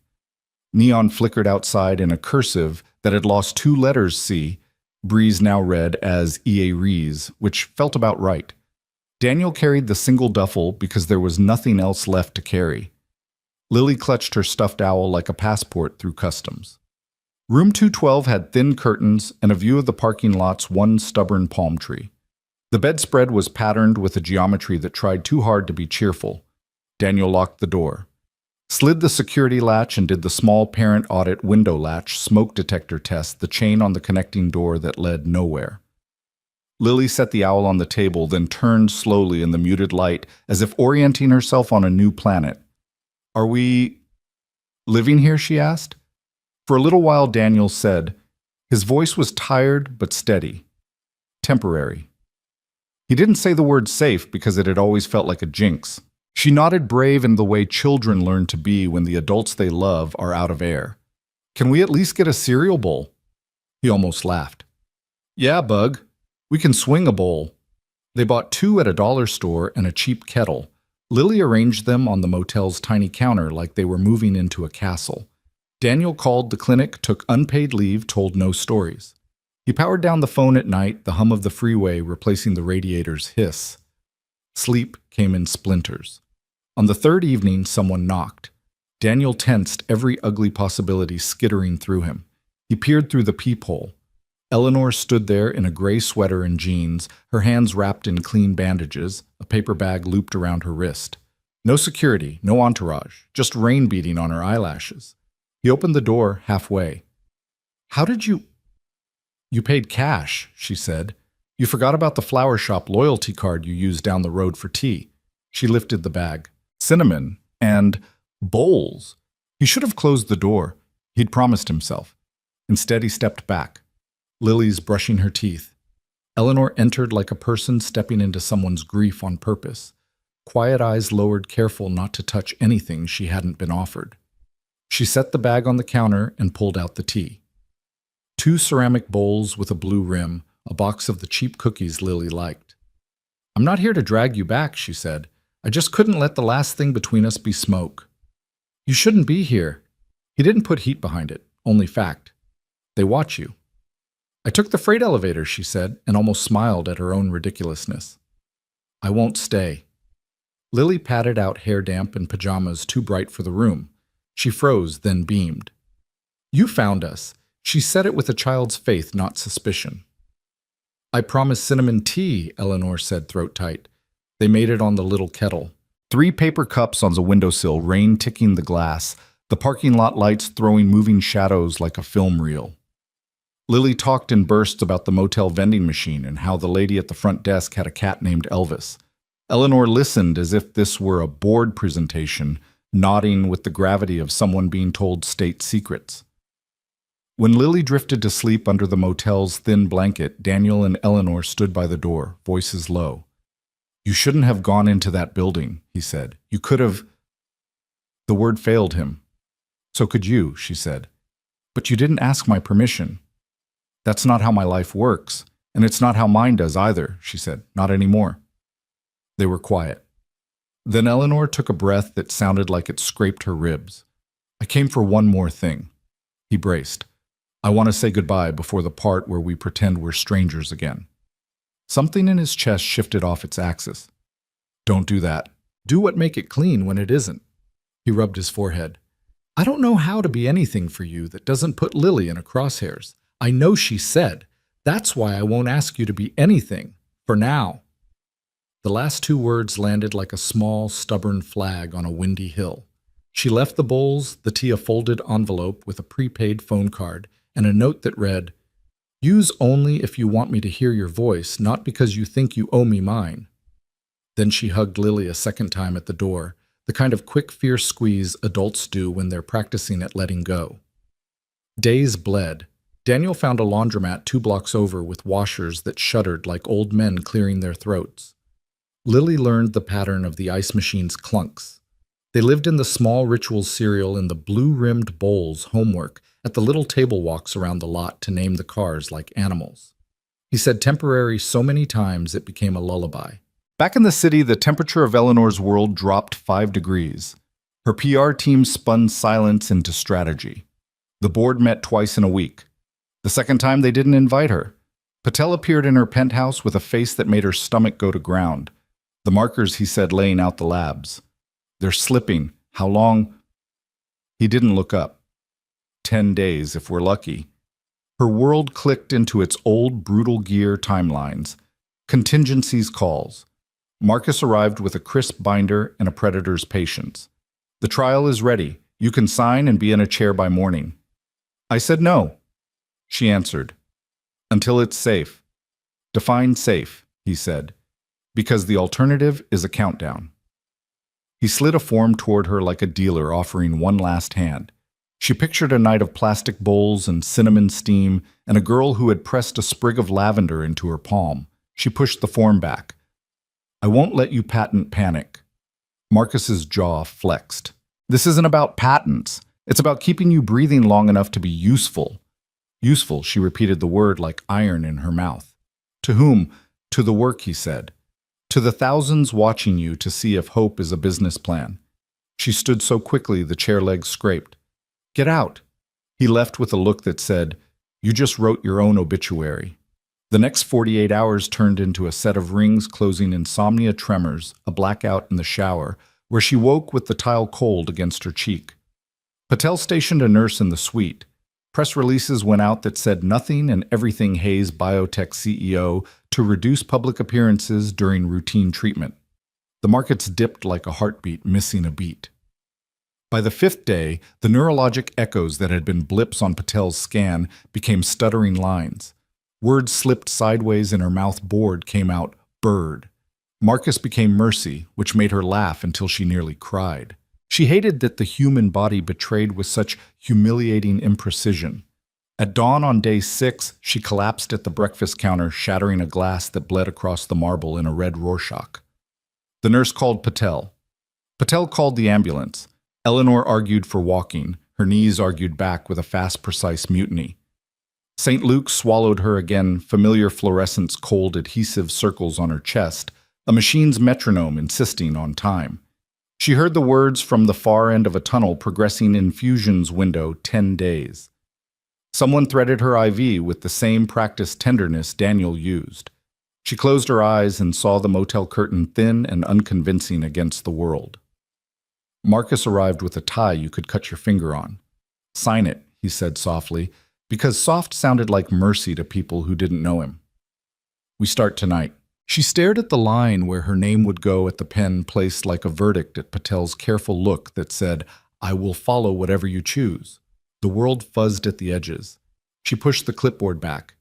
Neon flickered outside in a cursive that had lost 2 letters C. Breeze now read as E.A. Rees, which felt about right. Daniel carried the single duffel because there was nothing else left to carry. Lily clutched her stuffed owl like a passport through customs. Room 212 had thin curtains and a view of the parking lot's one stubborn palm tree. The bedspread was patterned with a geometry that tried too hard to be cheerful. Daniel locked the door, slid the security latch and did the small parent audit window latch smoke detector test, the chain on the connecting door that led nowhere. Lily set the owl on the table, then turned slowly in the muted light as if orienting herself on a new planet. Are we living here, she asked. For a little while, Daniel said. His voice was tired but steady. Temporary. He didn't say the word safe because it had always felt like a jinx. She nodded, brave in the way children learn to be when the adults they love are out of air. Can we at least get a cereal bowl? He almost laughed. Yeah, Bug. We can swing a bowl. They bought 2 at a dollar store and a cheap kettle. Lily arranged them on the motel's tiny counter like they were moving into a castle. Daniel called the clinic, took unpaid leave, told no stories. He powered down the phone at night, the hum of the freeway replacing the radiator's hiss. Sleep came in splinters. On the 3rd evening, someone knocked. Daniel tensed, every ugly possibility skittering through him. He peered through the peephole. Eleanor stood there in a gray sweater and jeans, her hands wrapped in clean bandages, a paper bag looped around her wrist. No security, no entourage, just rain beating on her eyelashes. He opened the door halfway. How did you... You paid cash, she said. You forgot about the flower shop loyalty card you used down the road for tea. She lifted the bag. Cinnamon and bowls. He should have closed the door. He'd promised himself. Instead, he stepped back. Lily's brushing her teeth. Eleanor entered like a person stepping into someone's grief on purpose. Quiet eyes lowered, careful not to touch anything she hadn't been offered. She set the bag on the counter and pulled out the tea. 2 ceramic bowls with a blue rim, a box of the cheap cookies Lily liked. I'm not here to drag you back, she said. I just couldn't let the last thing between us be smoke. You shouldn't be here. He didn't put heat behind it, only fact. They watch you. I took the freight elevator, she said, and almost smiled at her own ridiculousness. I won't stay. Lily patted out hair damp and pajamas too bright for the room. She froze, then beamed. You found us. She said it with a child's faith, not suspicion. I promised cinnamon tea, Eleanor said, throat tight. They made it on the little kettle. 3 paper cups on the windowsill, rain ticking the glass, the parking lot lights throwing moving shadows like a film reel. Lily talked in bursts about the motel vending machine and how the lady at the front desk had a cat named Elvis. Eleanor listened as if this were a board presentation, nodding with the gravity of someone being told state secrets. When Lily drifted to sleep under the motel's thin blanket, Daniel and Eleanor stood by the door, voices low. You shouldn't have gone into that building, he said. You could have... The word failed him. So could you, she said. But you didn't ask my permission. That's not how my life works, and it's not how mine does either, she said. Not anymore. They were quiet. Then Eleanor took a breath that sounded like it scraped her ribs. I came for one more thing. He braced. I want to say goodbye before the part where we pretend we're strangers again. Something in his chest shifted off its axis. Don't do that. Do what make it clean when it isn't. He rubbed his forehead. I don't know how to be anything for you that doesn't put Lily in a crosshairs. I know she said. That's why I won't ask you to be anything, for now. The last two words landed like a small, stubborn flag on a windy hill. She left the bowls, the tea a folded envelope with a prepaid phone card, and a note that read, Use only if you want me to hear your voice, not because you think you owe me mine. Then she hugged Lily a second time at the door, the kind of quick, fierce squeeze adults do when they're practicing at letting go. Days bled. Daniel found a laundromat 2 blocks over with washers that shuddered like old men clearing their throats. Lily learned the pattern of the ice machine's clunks. They lived in the small ritual cereal in the blue-rimmed bowls homework at the little table walks around the lot to name the cars like animals. He said temporary so many times it became a lullaby. Back in the city, the temperature of Eleanor's world dropped 5 degrees. Her PR team spun silence into strategy. The board met twice in a week. The second time, they didn't invite her. Patel appeared in her penthouse with a face that made her stomach go to ground. The markers, he said, laying out the labs. They're slipping. How long? He didn't look up. 10 days, if we're lucky. Her world clicked into its old, brutal gear timelines. Contingencies calls. Marcus arrived with a crisp binder and a predator's patience. The trial is ready. You can sign and be in a chair by morning. I said no. She answered. Until it's safe. Define safe, he said. Because the alternative is a countdown. He slid a form toward her like a dealer offering one last hand. She pictured a night of plastic bowls and cinnamon steam and a girl who had pressed a sprig of lavender into her palm. She pushed the form back. I won't let you patent panic. Marcus's jaw flexed. This isn't about patents. It's about keeping you breathing long enough to be useful. Useful, she repeated the word like iron in her mouth. To whom? To the work, he said. To the thousands watching you to see if hope is a business plan. She stood so quickly the chair legs scraped. Get out. He left with a look that said, You just wrote your own obituary. The next 48 hours turned into a set of rings closing insomnia tremors, a blackout in the shower, where she woke with the tile cold against her cheek. Patel stationed a nurse in the suite. Press releases went out that said nothing and everything Hayes Biotech CEO to reduce public appearances during routine treatment. The markets dipped like a heartbeat missing a beat. By the 5th day, the neurologic echoes that had been blips on Patel's scan became stuttering lines. Words slipped sideways and her mouth bored came out, bird. Marcus became Mercy, which made her laugh until she nearly cried. She hated that the human body betrayed with such humiliating imprecision. At dawn on day 6, she collapsed at the breakfast counter, shattering a glass that bled across the marble in a red Rorschach. The nurse called Patel. Patel called the ambulance. Eleanor argued for walking. Her knees argued back with a fast, precise mutiny. St. Luke swallowed her again, familiar fluorescence cold adhesive circles on her chest, a machine's metronome insisting on time. She heard the words from the far end of a tunnel progressing infusions window 10 days. Someone threaded her IV with the same practiced tenderness Daniel used. She closed her eyes and saw the motel curtain thin and unconvincing against the world. Marcus arrived with a tie you could cut your finger on. Sign it, he said softly, because soft sounded like mercy to people who didn't know him. We start tonight. She stared at the line where her name would go at the pen placed like a verdict at Patel's careful look that said, I will follow whatever you choose. The world fuzzed at the edges. She pushed the clipboard back.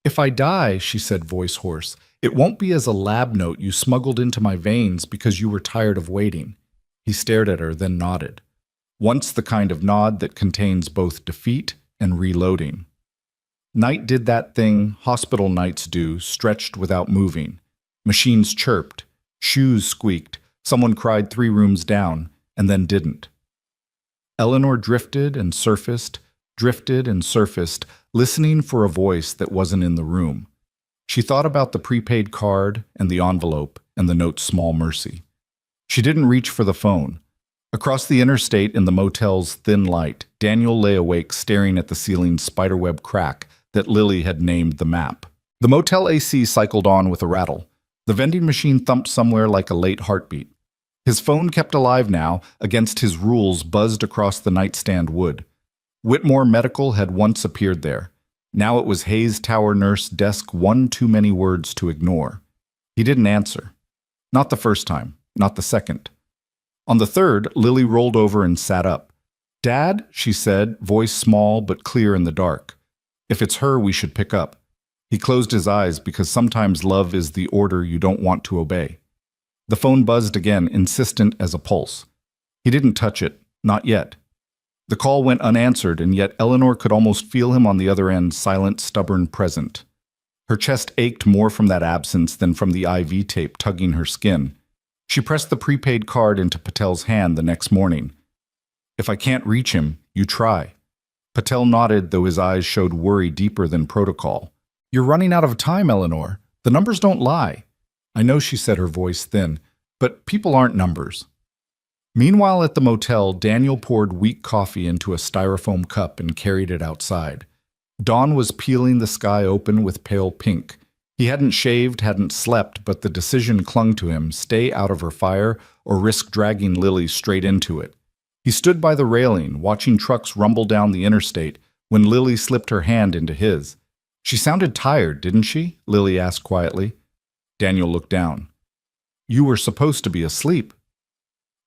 If I die, she said voice hoarse, it won't be as a lab note you smuggled into my veins because you were tired of waiting. He stared at her, then nodded. Once the kind of nod that contains both defeat and reloading. Night did that thing hospital nights do, stretched without moving. Machines chirped, shoes squeaked, someone cried 3 rooms down, and then didn't. Eleanor drifted and surfaced, listening for a voice that wasn't in the room. She thought about the prepaid card and the envelope and the note's small mercy. She didn't reach for the phone. Across the interstate in the motel's thin light, Daniel lay awake staring at the ceiling's spiderweb crack that Lily had named the map. The motel AC cycled on with a rattle. The vending machine thumped somewhere like a late heartbeat. His phone, kept alive now, against his rules, buzzed across the nightstand wood. Whitmore Medical had once appeared there. Now it was Hayes Tower nurse desk, one too many words to ignore. He didn't answer. Not the first time, not the second. On the third, Lily rolled over and sat up. "Dad," she said, voice small but clear in the dark. "If it's her, we should pick up." He closed his eyes because sometimes love is the order you don't want to obey. The phone buzzed again, insistent as a pulse. He didn't touch it, not yet. The call went unanswered, and yet Eleanor could almost feel him on the other end, silent, stubborn, present. Her chest ached more from that absence than from the IV tape tugging her skin. She pressed the prepaid card into Patel's hand the next morning. "If I can't reach him, you try." Patel nodded, though his eyes showed worry deeper than protocol. "You're running out of time, Eleanor. The numbers don't lie." "I know," she said, her voice thin, "but people aren't numbers." Meanwhile at the motel, Daniel poured weak coffee into a styrofoam cup and carried it outside. Dawn was peeling the sky open with pale pink. He hadn't shaved, hadn't slept, but the decision clung to him: stay out of her fire or risk dragging Lily straight into it. He stood by the railing, watching trucks rumble down the interstate, when Lily slipped her hand into his. "She sounded tired, didn't she?" Lily asked quietly. Daniel looked down. "You were supposed to be asleep."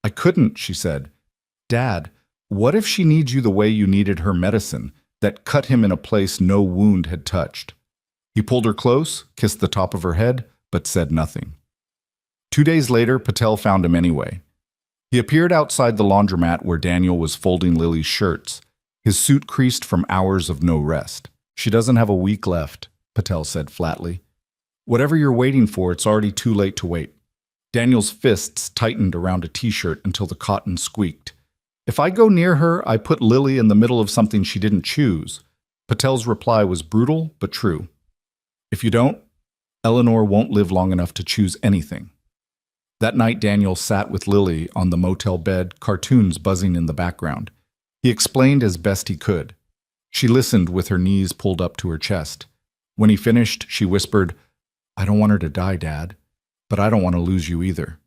"I couldn't," she said. "Dad, what if she needs you the way you needed her medicine, that cut him in a place no wound had touched?" He pulled her close, kissed the top of her head, but said nothing. 2 days later, Patel found him anyway. He appeared outside the laundromat where Daniel was folding Lily's shirts, his suit creased from hours of no rest. "She doesn't have a week left," Patel said flatly. "Whatever you're waiting for, it's already too late to wait." Daniel's fists tightened around a t-shirt until the cotton squeaked. "If I go near her, I put Lily in the middle of something she didn't choose." Patel's reply was brutal but true. "If you don't, Eleanor won't live long enough to choose anything." That night, Daniel sat with Lily on the motel bed, cartoons buzzing in the background. He explained as best he could. She listened with her knees pulled up to her chest. When he finished, she whispered, "I don't want her to die, Dad, but I don't want to lose you either."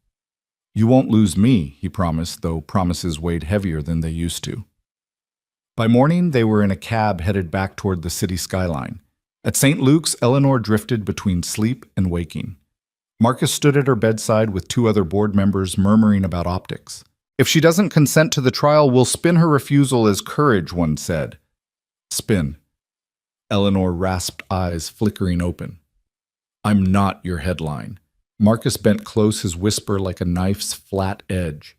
"You won't lose me," he promised, though promises weighed heavier than they used to. By morning, they were in a cab headed back toward the city skyline. At St. Luke's, Eleanor drifted between sleep and waking. Marcus stood at her bedside with 2 other board members murmuring about optics. "If she doesn't consent to the trial, we'll spin her refusal as courage," one said. "Spin." Eleanor rasped, eyes flickering open. "I'm not your headline." Marcus bent close, his whisper like a knife's flat edge.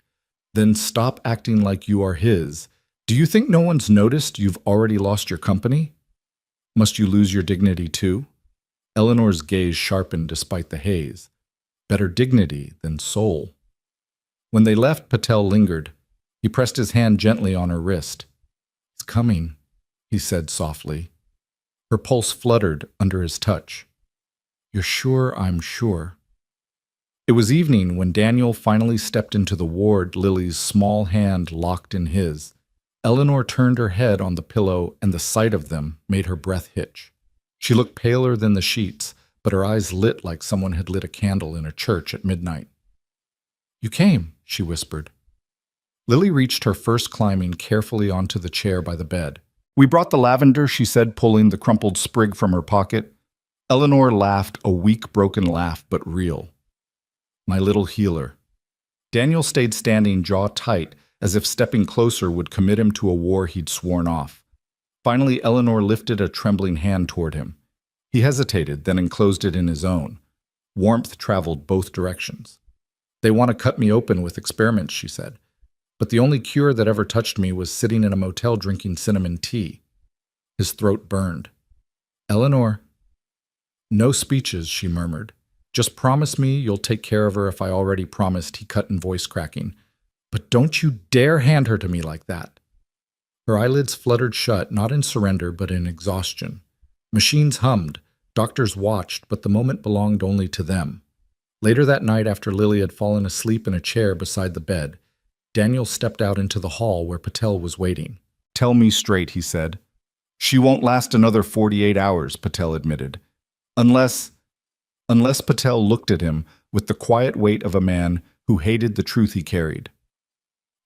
"Then stop acting like you are his. Do you think no one's noticed you've already lost your company? Must you lose your dignity too?" Eleanor's gaze sharpened despite the haze. Better dignity than soul. When they left, Patel lingered. He pressed his hand gently on her wrist. "It's coming," he said softly. Her pulse fluttered under his touch. "You're sure I'm sure?" It was evening when Daniel finally stepped into the ward, Lily's small hand locked in his. Eleanor turned her head on the pillow, and the sight of them made her breath hitch. She looked paler than the sheets, but her eyes lit like someone had lit a candle in a church at midnight. "You came," she whispered. Lily reached her first, climbing carefully onto the chair by the bed. "We brought the lavender," she said, pulling the crumpled sprig from her pocket. Eleanor laughed, a weak, broken laugh, but real. "My little healer." Daniel stayed standing, jaw tight, as if stepping closer would commit him to a war he'd sworn off. Finally, Eleanor lifted a trembling hand toward him. He hesitated, then enclosed it in his own. Warmth traveled both directions. "They want to cut me open with experiments," she said. "But the only cure that ever touched me was sitting in a motel drinking cinnamon tea." His throat burned. "Eleanor." "No speeches," she murmured. "Just promise me you'll take care of her if I already promised," he cut in voice cracking. "But don't you dare hand her to me like that." Her eyelids fluttered shut, not in surrender, but in exhaustion. Machines hummed. Doctors watched, but the moment belonged only to them. Later that night, after Lily had fallen asleep in a chair beside the bed, Daniel stepped out into the hall where Patel was waiting. "Tell me straight," he said. "She won't last another 48 hours, Patel admitted. Unless Patel looked at him with the quiet weight of a man who hated the truth he carried.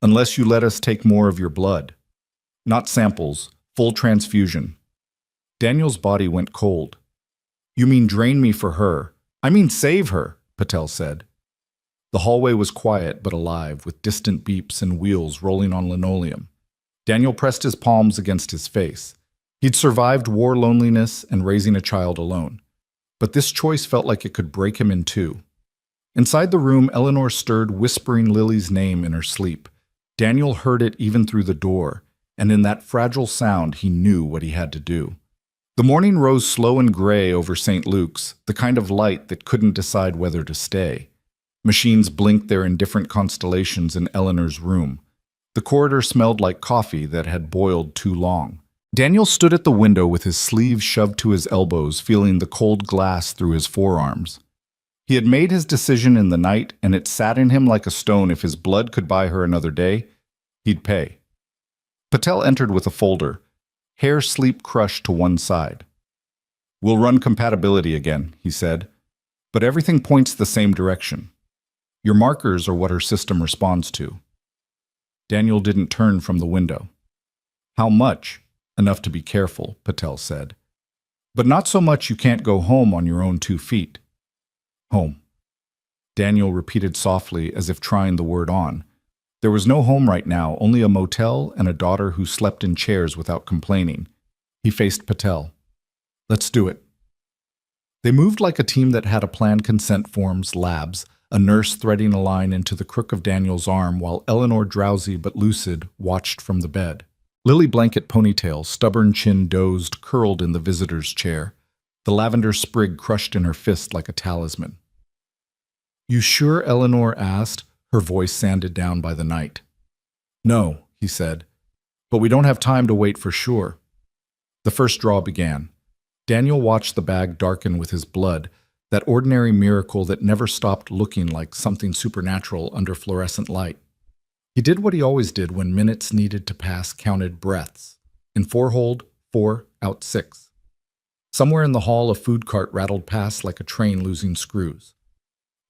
"Unless you let us take more of your blood. Not samples, full transfusion." Daniel's body went cold. "You mean drain me for her? I mean save her," Patel said. The hallway was quiet but alive, with distant beeps and wheels rolling on linoleum. Daniel pressed his palms against his face. He'd survived war, loneliness, and raising a child alone. But this choice felt like it could break him in two. Inside the room, Eleanor stirred, whispering Lily's name in her sleep. Daniel heard it even through the door, and in that fragile sound he knew what he had to do. The morning rose slow and gray over St. Luke's, the kind of light that couldn't decide whether to stay. Machines blinked their indifferent constellations in Eleanor's room. The corridor smelled like coffee that had boiled too long. Daniel stood at the window with his sleeves shoved to his elbows, feeling the cold glass through his forearms. He had made his decision in the night, and it sat in him like a stone. If his blood could buy her another day, he'd pay. Patel entered with a folder, hair sleep crushed to one side. "We'll run compatibility again," he said, "but everything points the same direction. Your markers are what her system responds to." Daniel didn't turn from the window. "How much?" "Enough to be careful," Patel said. "But not so much you can't go home on your own 2 feet." "Home," Daniel repeated softly, as if trying the word on. There was no home right now, only a motel and a daughter who slept in chairs without complaining. He faced Patel. "Let's do it." They moved like a team that had a plan: consent forms, labs, a nurse threading a line into the crook of Daniel's arm, while Eleanor, drowsy but lucid, watched from the bed. Lily, blanket ponytail, stubborn chin dozed, curled in the visitor's chair, the lavender sprig crushed in her fist like a talisman. "You sure?" Eleanor asked, her voice sanded down by the night. "No," he said, "but we don't have time to wait for sure." The first draw began. Daniel watched the bag darken with his blood, that ordinary miracle that never stopped looking like something supernatural under fluorescent light. He did what he always did when minutes needed to pass, counted breaths. In 4 hold, 4, out 6. Somewhere in the hall, a food cart rattled past like a train losing screws.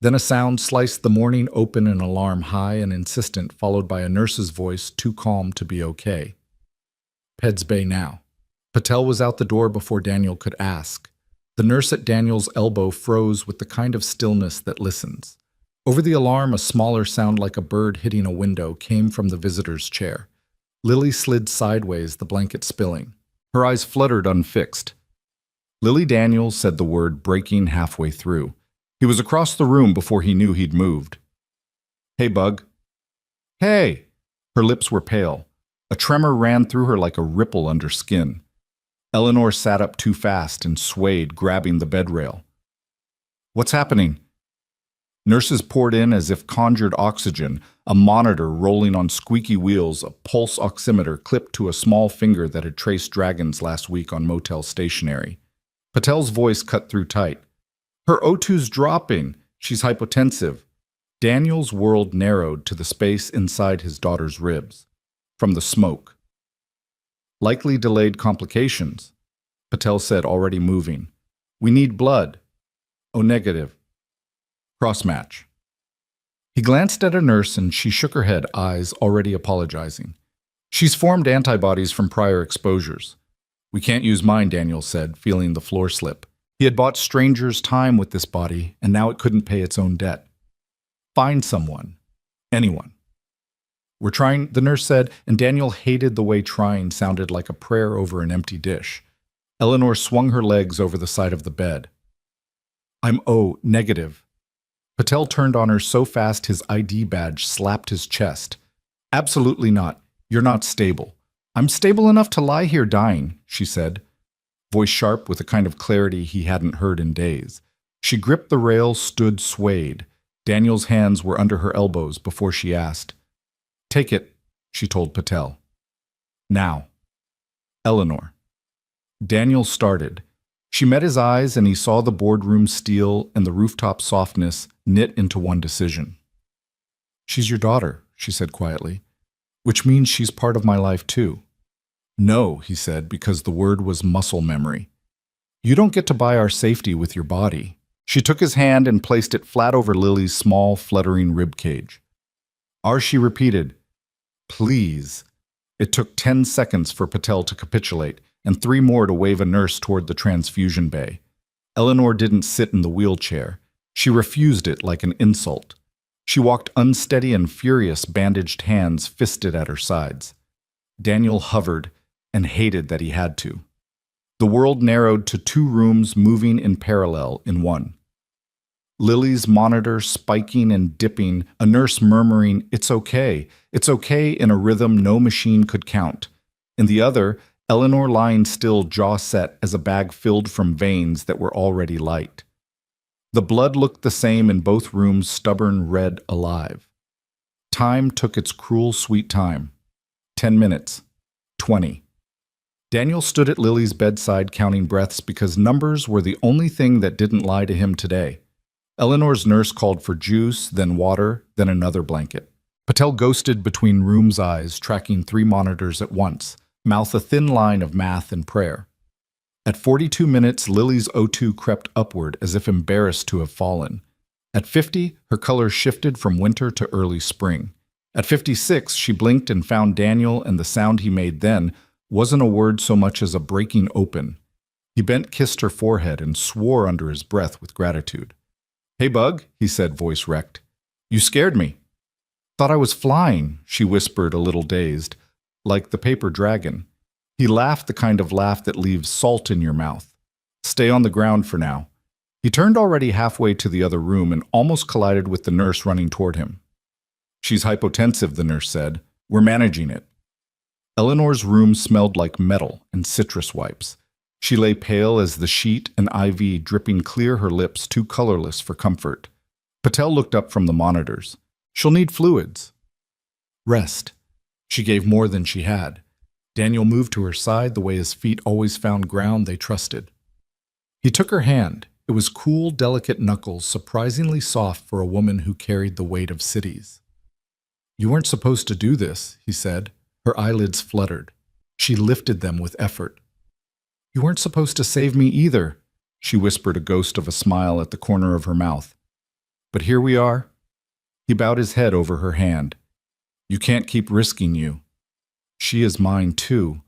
Then a sound sliced the morning open, an alarm high and insistent, followed by a nurse's voice too calm to be okay. "Peds Bay now." Patel was out the door before Daniel could ask. The nurse at Daniel's elbow froze with the kind of stillness that listens. Over the alarm, a smaller sound like a bird hitting a window came from the visitor's chair. Lily slid sideways, the blanket spilling. Her eyes fluttered, unfixed. Lily Daniels said the word, breaking halfway through. He was across the room before he knew he'd moved. "Hey, Bug." "Hey!" Her lips were pale. A tremor ran through her like a ripple under skin. Eleanor sat up too fast and swayed, grabbing the bed rail. "What's happening?" Nurses poured in as if conjured oxygen, a monitor rolling on squeaky wheels, a pulse oximeter clipped to a small finger that had traced dragons last week on motel stationery. Patel's voice cut through tight. "Her O2's dropping. She's hypotensive." Daniel's world narrowed to the space inside his daughter's ribs. From the smoke. "Likely delayed complications," Patel said, already moving. "We need blood." "O negative." "Crossmatch." He glanced at a nurse and she shook her head, eyes already apologizing. "She's formed antibodies from prior exposures." "We can't use mine," Daniel said, feeling the floor slip. He had bought strangers' time with this body, and now it couldn't pay its own debt. "Find someone. Anyone." "We're trying," the nurse said, and Daniel hated the way trying sounded like a prayer over an empty dish. Eleanor swung her legs over the side of the bed. "I'm O negative." Patel turned on her so fast his ID badge slapped his chest. "Absolutely not. You're not stable." "I'm stable enough to lie here dying," she said, voice sharp with a kind of clarity he hadn't heard in days. She gripped the rail, stood swayed. Daniel's hands were under her elbows before she asked. "Take it," she told Patel. Now. Eleanor. Daniel started. She met his eyes and he saw the boardroom steel and the rooftop softness knit into one decision. She's your daughter, she said quietly, which means she's part of my life too. No, he said, because the word was muscle memory. You don't get to buy our safety with your body. She took his hand and placed it flat over Lily's small, fluttering rib cage. Archie repeated, "Please." It took 10 seconds for Patel to capitulate, and 3 more to wave a nurse toward the transfusion bay. Eleanor didn't sit in the wheelchair. She refused it like an insult. She walked unsteady and furious, bandaged hands fisted at her sides. Daniel hovered and hated that he had to. The world narrowed to 2 rooms moving in parallel in one. Lily's monitor spiking and dipping, a nurse murmuring, it's okay in a rhythm no machine could count. In the other, Eleanor lying still, jaw set as a bag filled from veins that were already light. The blood looked the same in both rooms, stubborn, red, alive. Time took its cruel, sweet time. 10 minutes. 20. Daniel stood at Lily's bedside counting breaths because numbers were the only thing that didn't lie to him today. Eleanor's nurse called for juice, then water, then another blanket. Patel ghosted between rooms' eyes, tracking 3 monitors at once, mouth a thin line of math and prayer. At 42 minutes, Lily's O2 crept upward as if embarrassed to have fallen. At 50, her color shifted from winter to early spring. At 56, she blinked and found Daniel, and the sound he made then wasn't a word so much as a breaking open. He bent, kissed her forehead, and swore under his breath with gratitude. "Hey, Bug," he said, voice wrecked. "You scared me." "Thought I was flying," she whispered, a little dazed, like the paper dragon. He laughed, the kind of laugh that leaves salt in your mouth. "Stay on the ground for now." He turned already halfway to the other room and almost collided with the nurse running toward him. "She's hypotensive," the nurse said. "We're managing it." Eleanor's room smelled like metal and citrus wipes. She lay pale as the sheet and IV dripping clear, her lips too colorless for comfort. Patel looked up from the monitors. "She'll need fluids." "Rest." She gave more than she had. Daniel moved to her side the way his feet always found ground they trusted. He took her hand. It was cool, delicate knuckles, surprisingly soft for a woman who carried the weight of cities. "You weren't supposed to do this," he said. Her eyelids fluttered. She lifted them with effort. "You weren't supposed to save me either," she whispered, a ghost of a smile at the corner of her mouth. "But here we are." He bowed his head over her hand. "You can't keep risking you." "She is mine too,"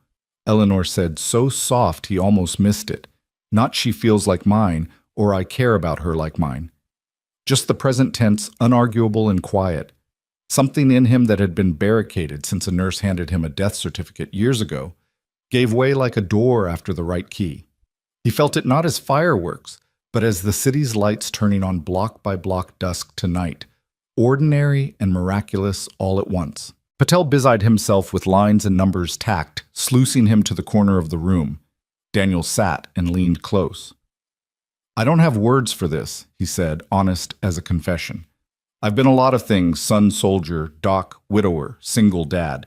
Eleanor said, so soft he almost missed it. Not "she feels like mine," or "I care about her like mine." Just the present tense, unarguable and quiet. Something in him that had been barricaded since a nurse handed him a death certificate years ago gave way like a door after the right key. He felt it not as fireworks, but as the city's lights turning on block by block, dusk to night, ordinary and miraculous all at once. Patel busied himself with lines and numbers tacked, sluicing him to the corner of the room. Daniel sat and leaned close. "I don't have words for this," he said, honest as a confession. "I've been a lot of things, son, soldier, doc, widower, single dad.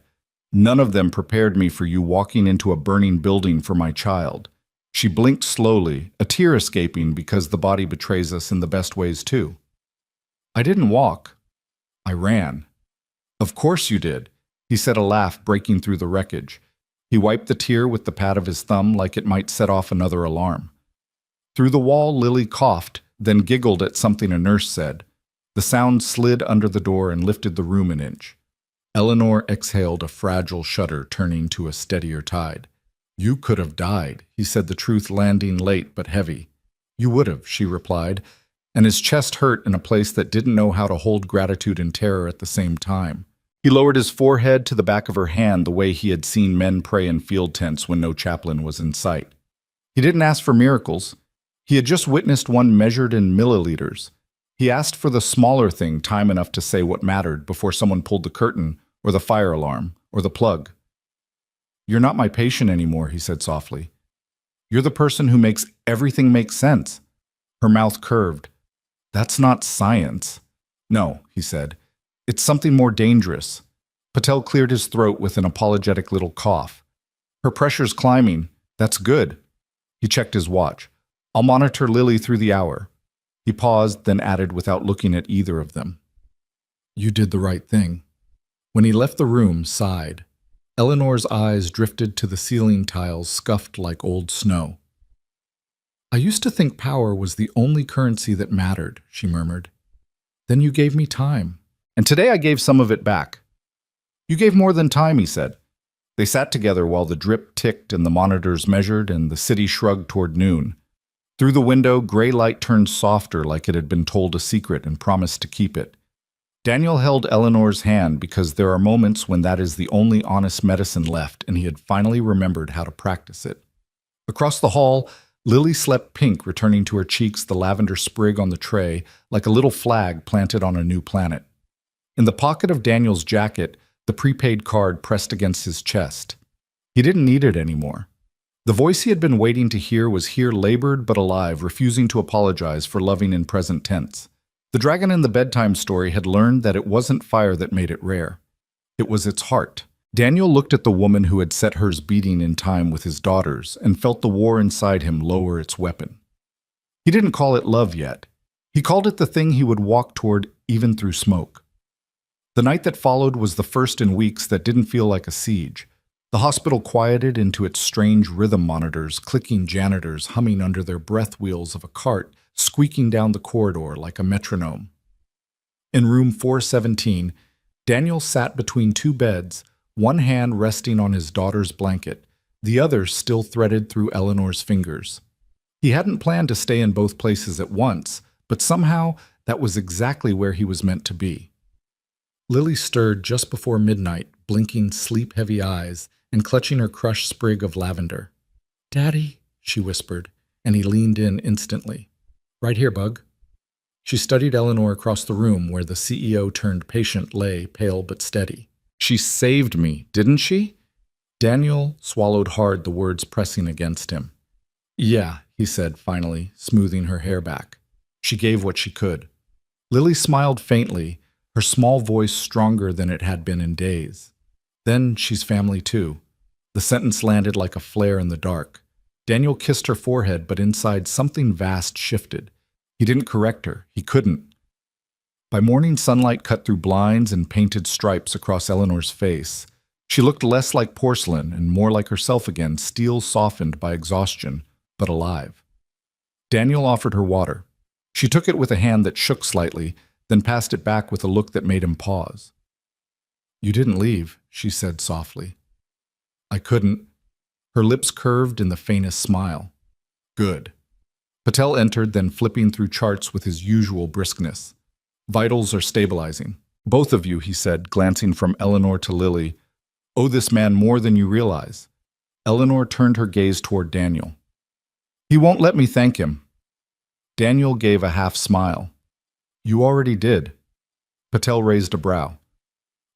None of them prepared me for you walking into a burning building for my child." She blinked slowly, a tear escaping because the body betrays us in the best ways too. "I didn't walk. I ran." "Of course you did," he said, a laugh breaking through the wreckage. He wiped the tear with the pad of his thumb like it might set off another alarm. Through the wall, Lily coughed, then giggled at something a nurse said. The sound slid under the door and lifted the room an inch. Eleanor exhaled a fragile shudder, turning to a steadier tide. "You could have died," he said, the truth landing late but heavy. "You would have," she replied, and his chest hurt in a place that didn't know how to hold gratitude and terror at the same time. He lowered his forehead to the back of her hand the way he had seen men pray in field tents when no chaplain was in sight. He didn't ask for miracles. He had just witnessed one measured in milliliters. He asked for the smaller thing, time enough to say what mattered before someone pulled the curtain, or the fire alarm, or the plug. "You're not my patient anymore," he said softly. "You're the person who makes everything make sense." Her mouth curved. "That's not science." "No," he said. "It's something more dangerous. Patel cleared his throat with an apologetic little cough. Her pressure's climbing. That's good. He checked his watch. I'll monitor Lily through the hour. He paused, then added without looking at either of them. You did the right thing. When he left the room, sighed. Eleanor's eyes drifted to the ceiling tiles scuffed like old snow. I used to think power was the only currency that mattered, she murmured. Then you gave me time. And today I gave some of it back. You gave more than time, he said. They sat together while the drip ticked and the monitors measured and the city shrugged toward noon. Through the window, gray light turned softer like it had been told a secret and promised to keep it. Daniel held Eleanor's hand because there are moments when that is the only honest medicine left, and he had finally remembered how to practice it. Across the hall, Lily slept pink, returning to her cheeks the lavender sprig on the tray like a little flag planted on a new planet. In the pocket of Daniel's jacket, the prepaid card pressed against his chest. He didn't need it anymore. The voice he had been waiting to hear was here, labored but alive, refusing to apologize for loving in present tense. The dragon in the bedtime story had learned that it wasn't fire that made it rare. It was its heart. Daniel looked at the woman who had set hers beating in time with his daughters and felt the war inside him lower its weapon. He didn't call it love yet. He called it the thing he would walk toward even through smoke. The night that followed was the first in weeks that didn't feel like a siege. The hospital quieted into its strange rhythm monitors, clicking janitors humming under their breath wheels of a cart squeaking down the corridor like a metronome. In room 417, Daniel sat between two beds, one hand resting on his daughter's blanket, the other still threaded through Eleanor's fingers. He hadn't planned to stay in both places at once, but somehow that was exactly where he was meant to be. Lily stirred just before midnight, blinking sleep-heavy eyes and clutching her crushed sprig of lavender. "Daddy," she whispered, and he leaned in instantly. "Right here, Bug." She studied Eleanor across the room where the CEO-turned patient lay, pale but steady. "She saved me, didn't she?" Daniel swallowed hard, the words pressing against him. "Yeah," he said finally, smoothing her hair back. She gave what she could. Lily smiled faintly, her small voice stronger than it had been in days. "Then she's family too." The sentence landed like a flare in the dark. Daniel kissed her forehead, but inside something vast shifted. He didn't correct her. He couldn't. By morning, sunlight cut through blinds and painted stripes across Eleanor's face. She looked less like porcelain and more like herself again, steel softened by exhaustion, but alive. Daniel offered her water. She took it with a hand that shook slightly, then passed it back with a look that made him pause. "You didn't leave," she said softly. "I couldn't." Her lips curved in the faintest smile. "Good." Patel entered, then flipping through charts with his usual briskness. "Vitals are stabilizing. Both of you," he said, glancing from Eleanor to Lily, "owe this man more than you realize." Eleanor turned her gaze toward Daniel. "He won't let me thank him." Daniel gave a half smile. "You already did." Patel raised a brow.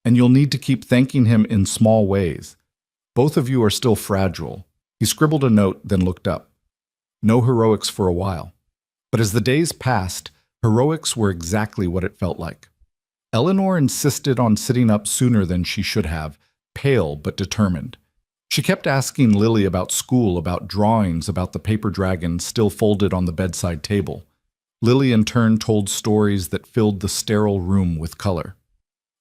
"And you'll need to keep thanking him in small ways. Both of you are still fragile." He scribbled a note, then looked up. No heroics for a while. But as the days passed, heroics were exactly what it felt like. Eleanor insisted on sitting up sooner than she should have, pale but determined. She kept asking Lily about school, about drawings, about the paper dragon still folded on the bedside table. Lily in turn told stories that filled the sterile room with color.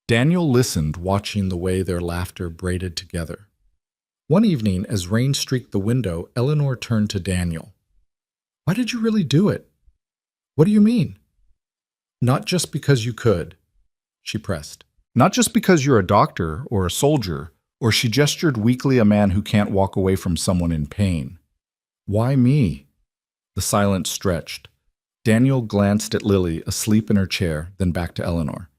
Daniel listened, watching the way their laughter braided together. One evening, as rain streaked the window, Eleanor turned to Daniel. "Why did you really do it?" "What do you mean?" "Not just because you could," she pressed. "Not just because you're a doctor or a soldier," or she gestured weakly, a man who can't walk away from someone in pain. "Why me?" The silence stretched. Daniel glanced at Lily, asleep in her chair, then back to Eleanor.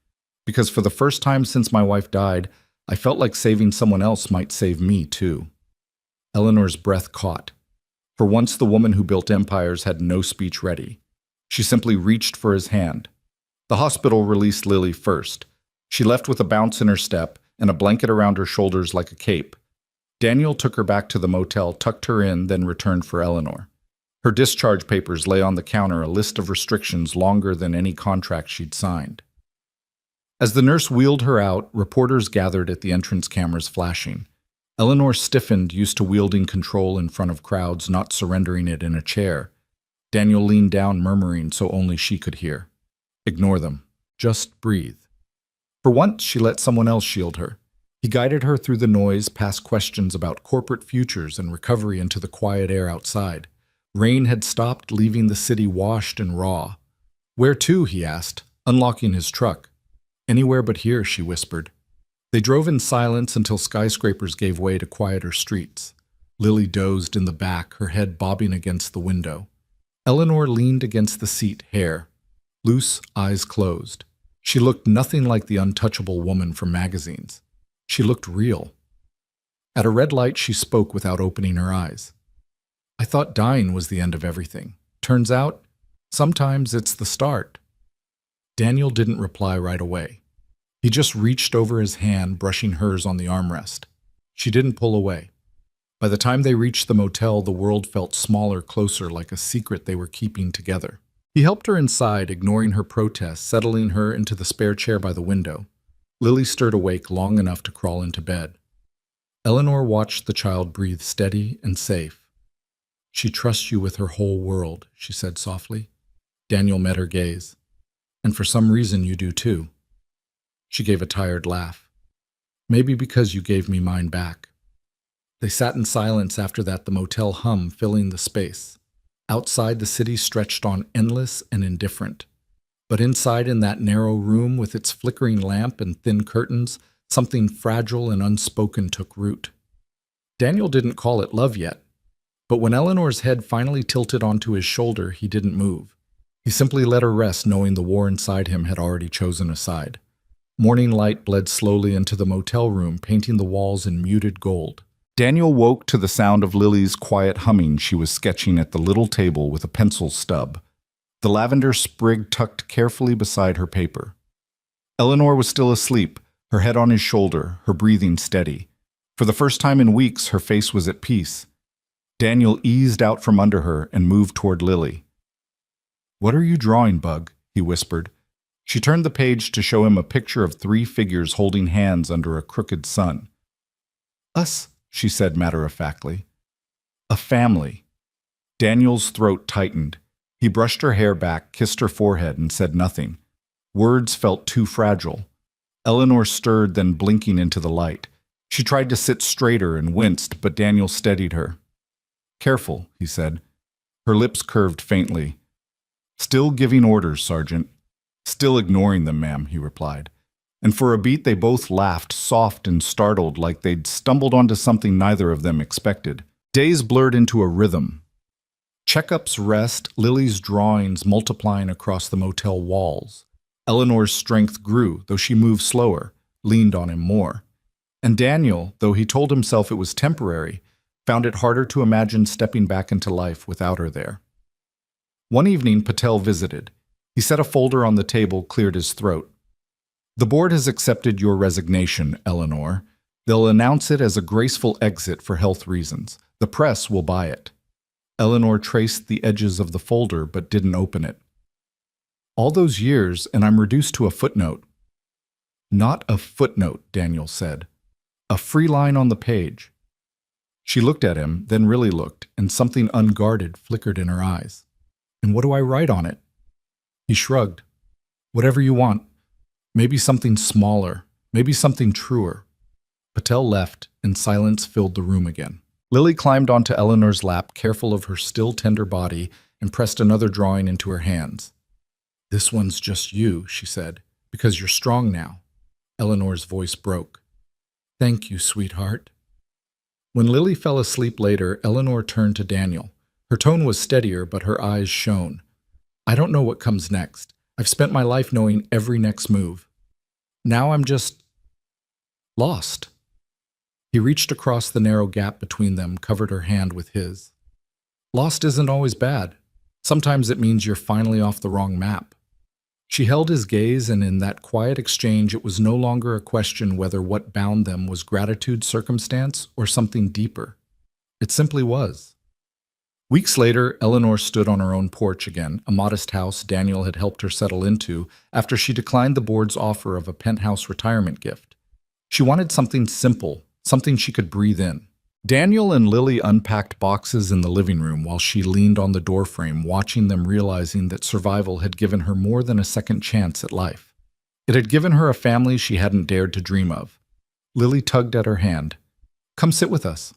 "Because for the first time since my wife died, I felt like saving someone else might save me, too." Eleanor's breath caught. For once, the woman who built empires had no speech ready. She simply reached for his hand. The hospital released Lily first. She left with a bounce in her step and a blanket around her shoulders like a cape. Daniel took her back to the motel, tucked her in, then returned for Eleanor. Her discharge papers lay on the counter, a list of restrictions longer than any contract she'd signed. As the nurse wheeled her out, reporters gathered at the entrance cameras flashing. Eleanor stiffened, used to wielding control in front of crowds, not surrendering it in a chair. Daniel leaned down, murmuring so only she could hear. Ignore them. Just breathe. For once, she let someone else shield her. He guided her through the noise, past questions about corporate futures and recovery, into the quiet air outside. Rain had stopped, leaving the city washed and raw. Where to? He asked, unlocking his truck. Anywhere but here, she whispered. They drove in silence until skyscrapers gave way to quieter streets. Lily dozed in the back, her head bobbing against the window. Eleanor leaned against the seat, hair loose, eyes closed. She looked nothing like the untouchable woman from magazines. She looked real. At a red light, she spoke without opening her eyes. I thought dying was the end of everything. Turns out, sometimes it's the start. Daniel didn't reply right away. He just reached over his hand, brushing hers on the armrest. She didn't pull away. By the time they reached the motel, the world felt smaller, closer, like a secret they were keeping together. He helped her inside, ignoring her protests, settling her into the spare chair by the window. Lily stirred awake long enough to crawl into bed. Eleanor watched the child breathe steady and safe. She trusts you with her whole world, she said softly. Daniel met her gaze. And for some reason you do too. She gave a tired laugh. Maybe because you gave me mine back. They sat in silence after that, the motel hum filling the space. Outside, the city stretched on, endless and indifferent. But inside, in that narrow room with its flickering lamp and thin curtains, something fragile and unspoken took root. Daniel didn't call it love yet, but when Eleanor's head finally tilted onto his shoulder, he didn't move. He simply let her rest, knowing the war inside him had already chosen a side. Morning light bled slowly into the motel room, painting the walls in muted gold. Daniel woke to the sound of Lily's quiet humming. She was sketching at the little table with a pencil stub, the lavender sprig tucked carefully beside her paper. Eleanor was still asleep, her head on his shoulder, her breathing steady. For the first time in weeks, her face was at peace. Daniel eased out from under her and moved toward Lily. "What are you drawing, Bug?" he whispered. She turned the page to show him a picture of 3 figures holding hands under a crooked sun. "Us," she said matter-of-factly. "A family." Daniel's throat tightened. He brushed her hair back, kissed her forehead, and said nothing. Words felt too fragile. Eleanor stirred, then blinking into the light. She tried to sit straighter and winced, but Daniel steadied her. "Careful," he said. Her lips curved faintly. "Still giving orders, Sergeant." "Still ignoring them, ma'am," he replied. And for a beat they both laughed, soft and startled, like they'd stumbled onto something neither of them expected. Days blurred into a rhythm. Checkups rest, Lily's drawings multiplying across the motel walls. Eleanor's strength grew, though she moved slower, leaned on him more. And Daniel, though he told himself it was temporary, found it harder to imagine stepping back into life without her there. One evening, Patel visited. He set a folder on the table, cleared his throat. "The board has accepted your resignation, Eleanor. They'll announce it as a graceful exit for health reasons. The press will buy it." Eleanor traced the edges of the folder but didn't open it. "All those years, and I'm reduced to a footnote." "Not a footnote," Daniel said. "A free line on the page." She looked at him, then really looked, and something unguarded flickered in her eyes. "And what do I write on it?" He shrugged. "Whatever you want. Maybe something smaller, maybe something truer." Patel left, and silence filled the room again. Lily climbed onto Eleanor's lap, careful of her still tender body, and pressed another drawing into her hands. "This one's just you," she said, "because you're strong now." Eleanor's voice broke. "Thank you, sweetheart." When Lily fell asleep later, Eleanor turned to Daniel. Her tone was steadier, but her eyes shone. "I don't know what comes next. I've spent my life knowing every next move. Now I'm just lost." He reached across the narrow gap between them, covered her hand with his. "Lost isn't always bad. Sometimes it means you're finally off the wrong map." She held his gaze, and in that quiet exchange it was no longer a question whether what bound them was gratitude, circumstance, or something deeper. It simply was. Weeks later, Eleanor stood on her own porch again, a modest house Daniel had helped her settle into after she declined the board's offer of a penthouse retirement gift. She wanted something simple, something she could breathe in. Daniel and Lily unpacked boxes in the living room while she leaned on the doorframe, watching them, realizing that survival had given her more than a second chance at life. It had given her a family she hadn't dared to dream of. Lily tugged at her hand. "Come sit with us."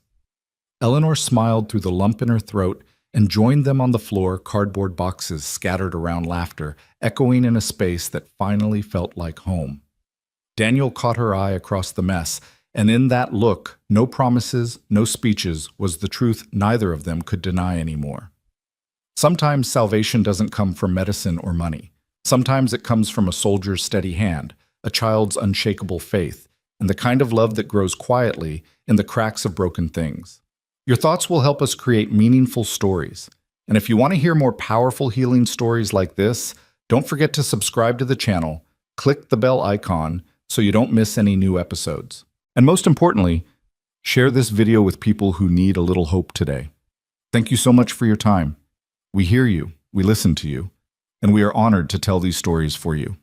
Eleanor smiled through the lump in her throat and joined them on the floor, cardboard boxes scattered around, laughter echoing in a space that finally felt like home. Daniel caught her eye across the mess, and in that look, no promises, no speeches, was the truth neither of them could deny anymore. Sometimes salvation doesn't come from medicine or money. Sometimes it comes from a soldier's steady hand, a child's unshakable faith, and the kind of love that grows quietly in the cracks of broken things. Your thoughts will help us create meaningful stories. And if you want to hear more powerful healing stories like this, don't forget to subscribe to the channel, click the bell icon so you don't miss any new episodes. And most importantly, share this video with people who need a little hope today. Thank you so much for your time. We hear you, we listen to you, and we are honored to tell these stories for you.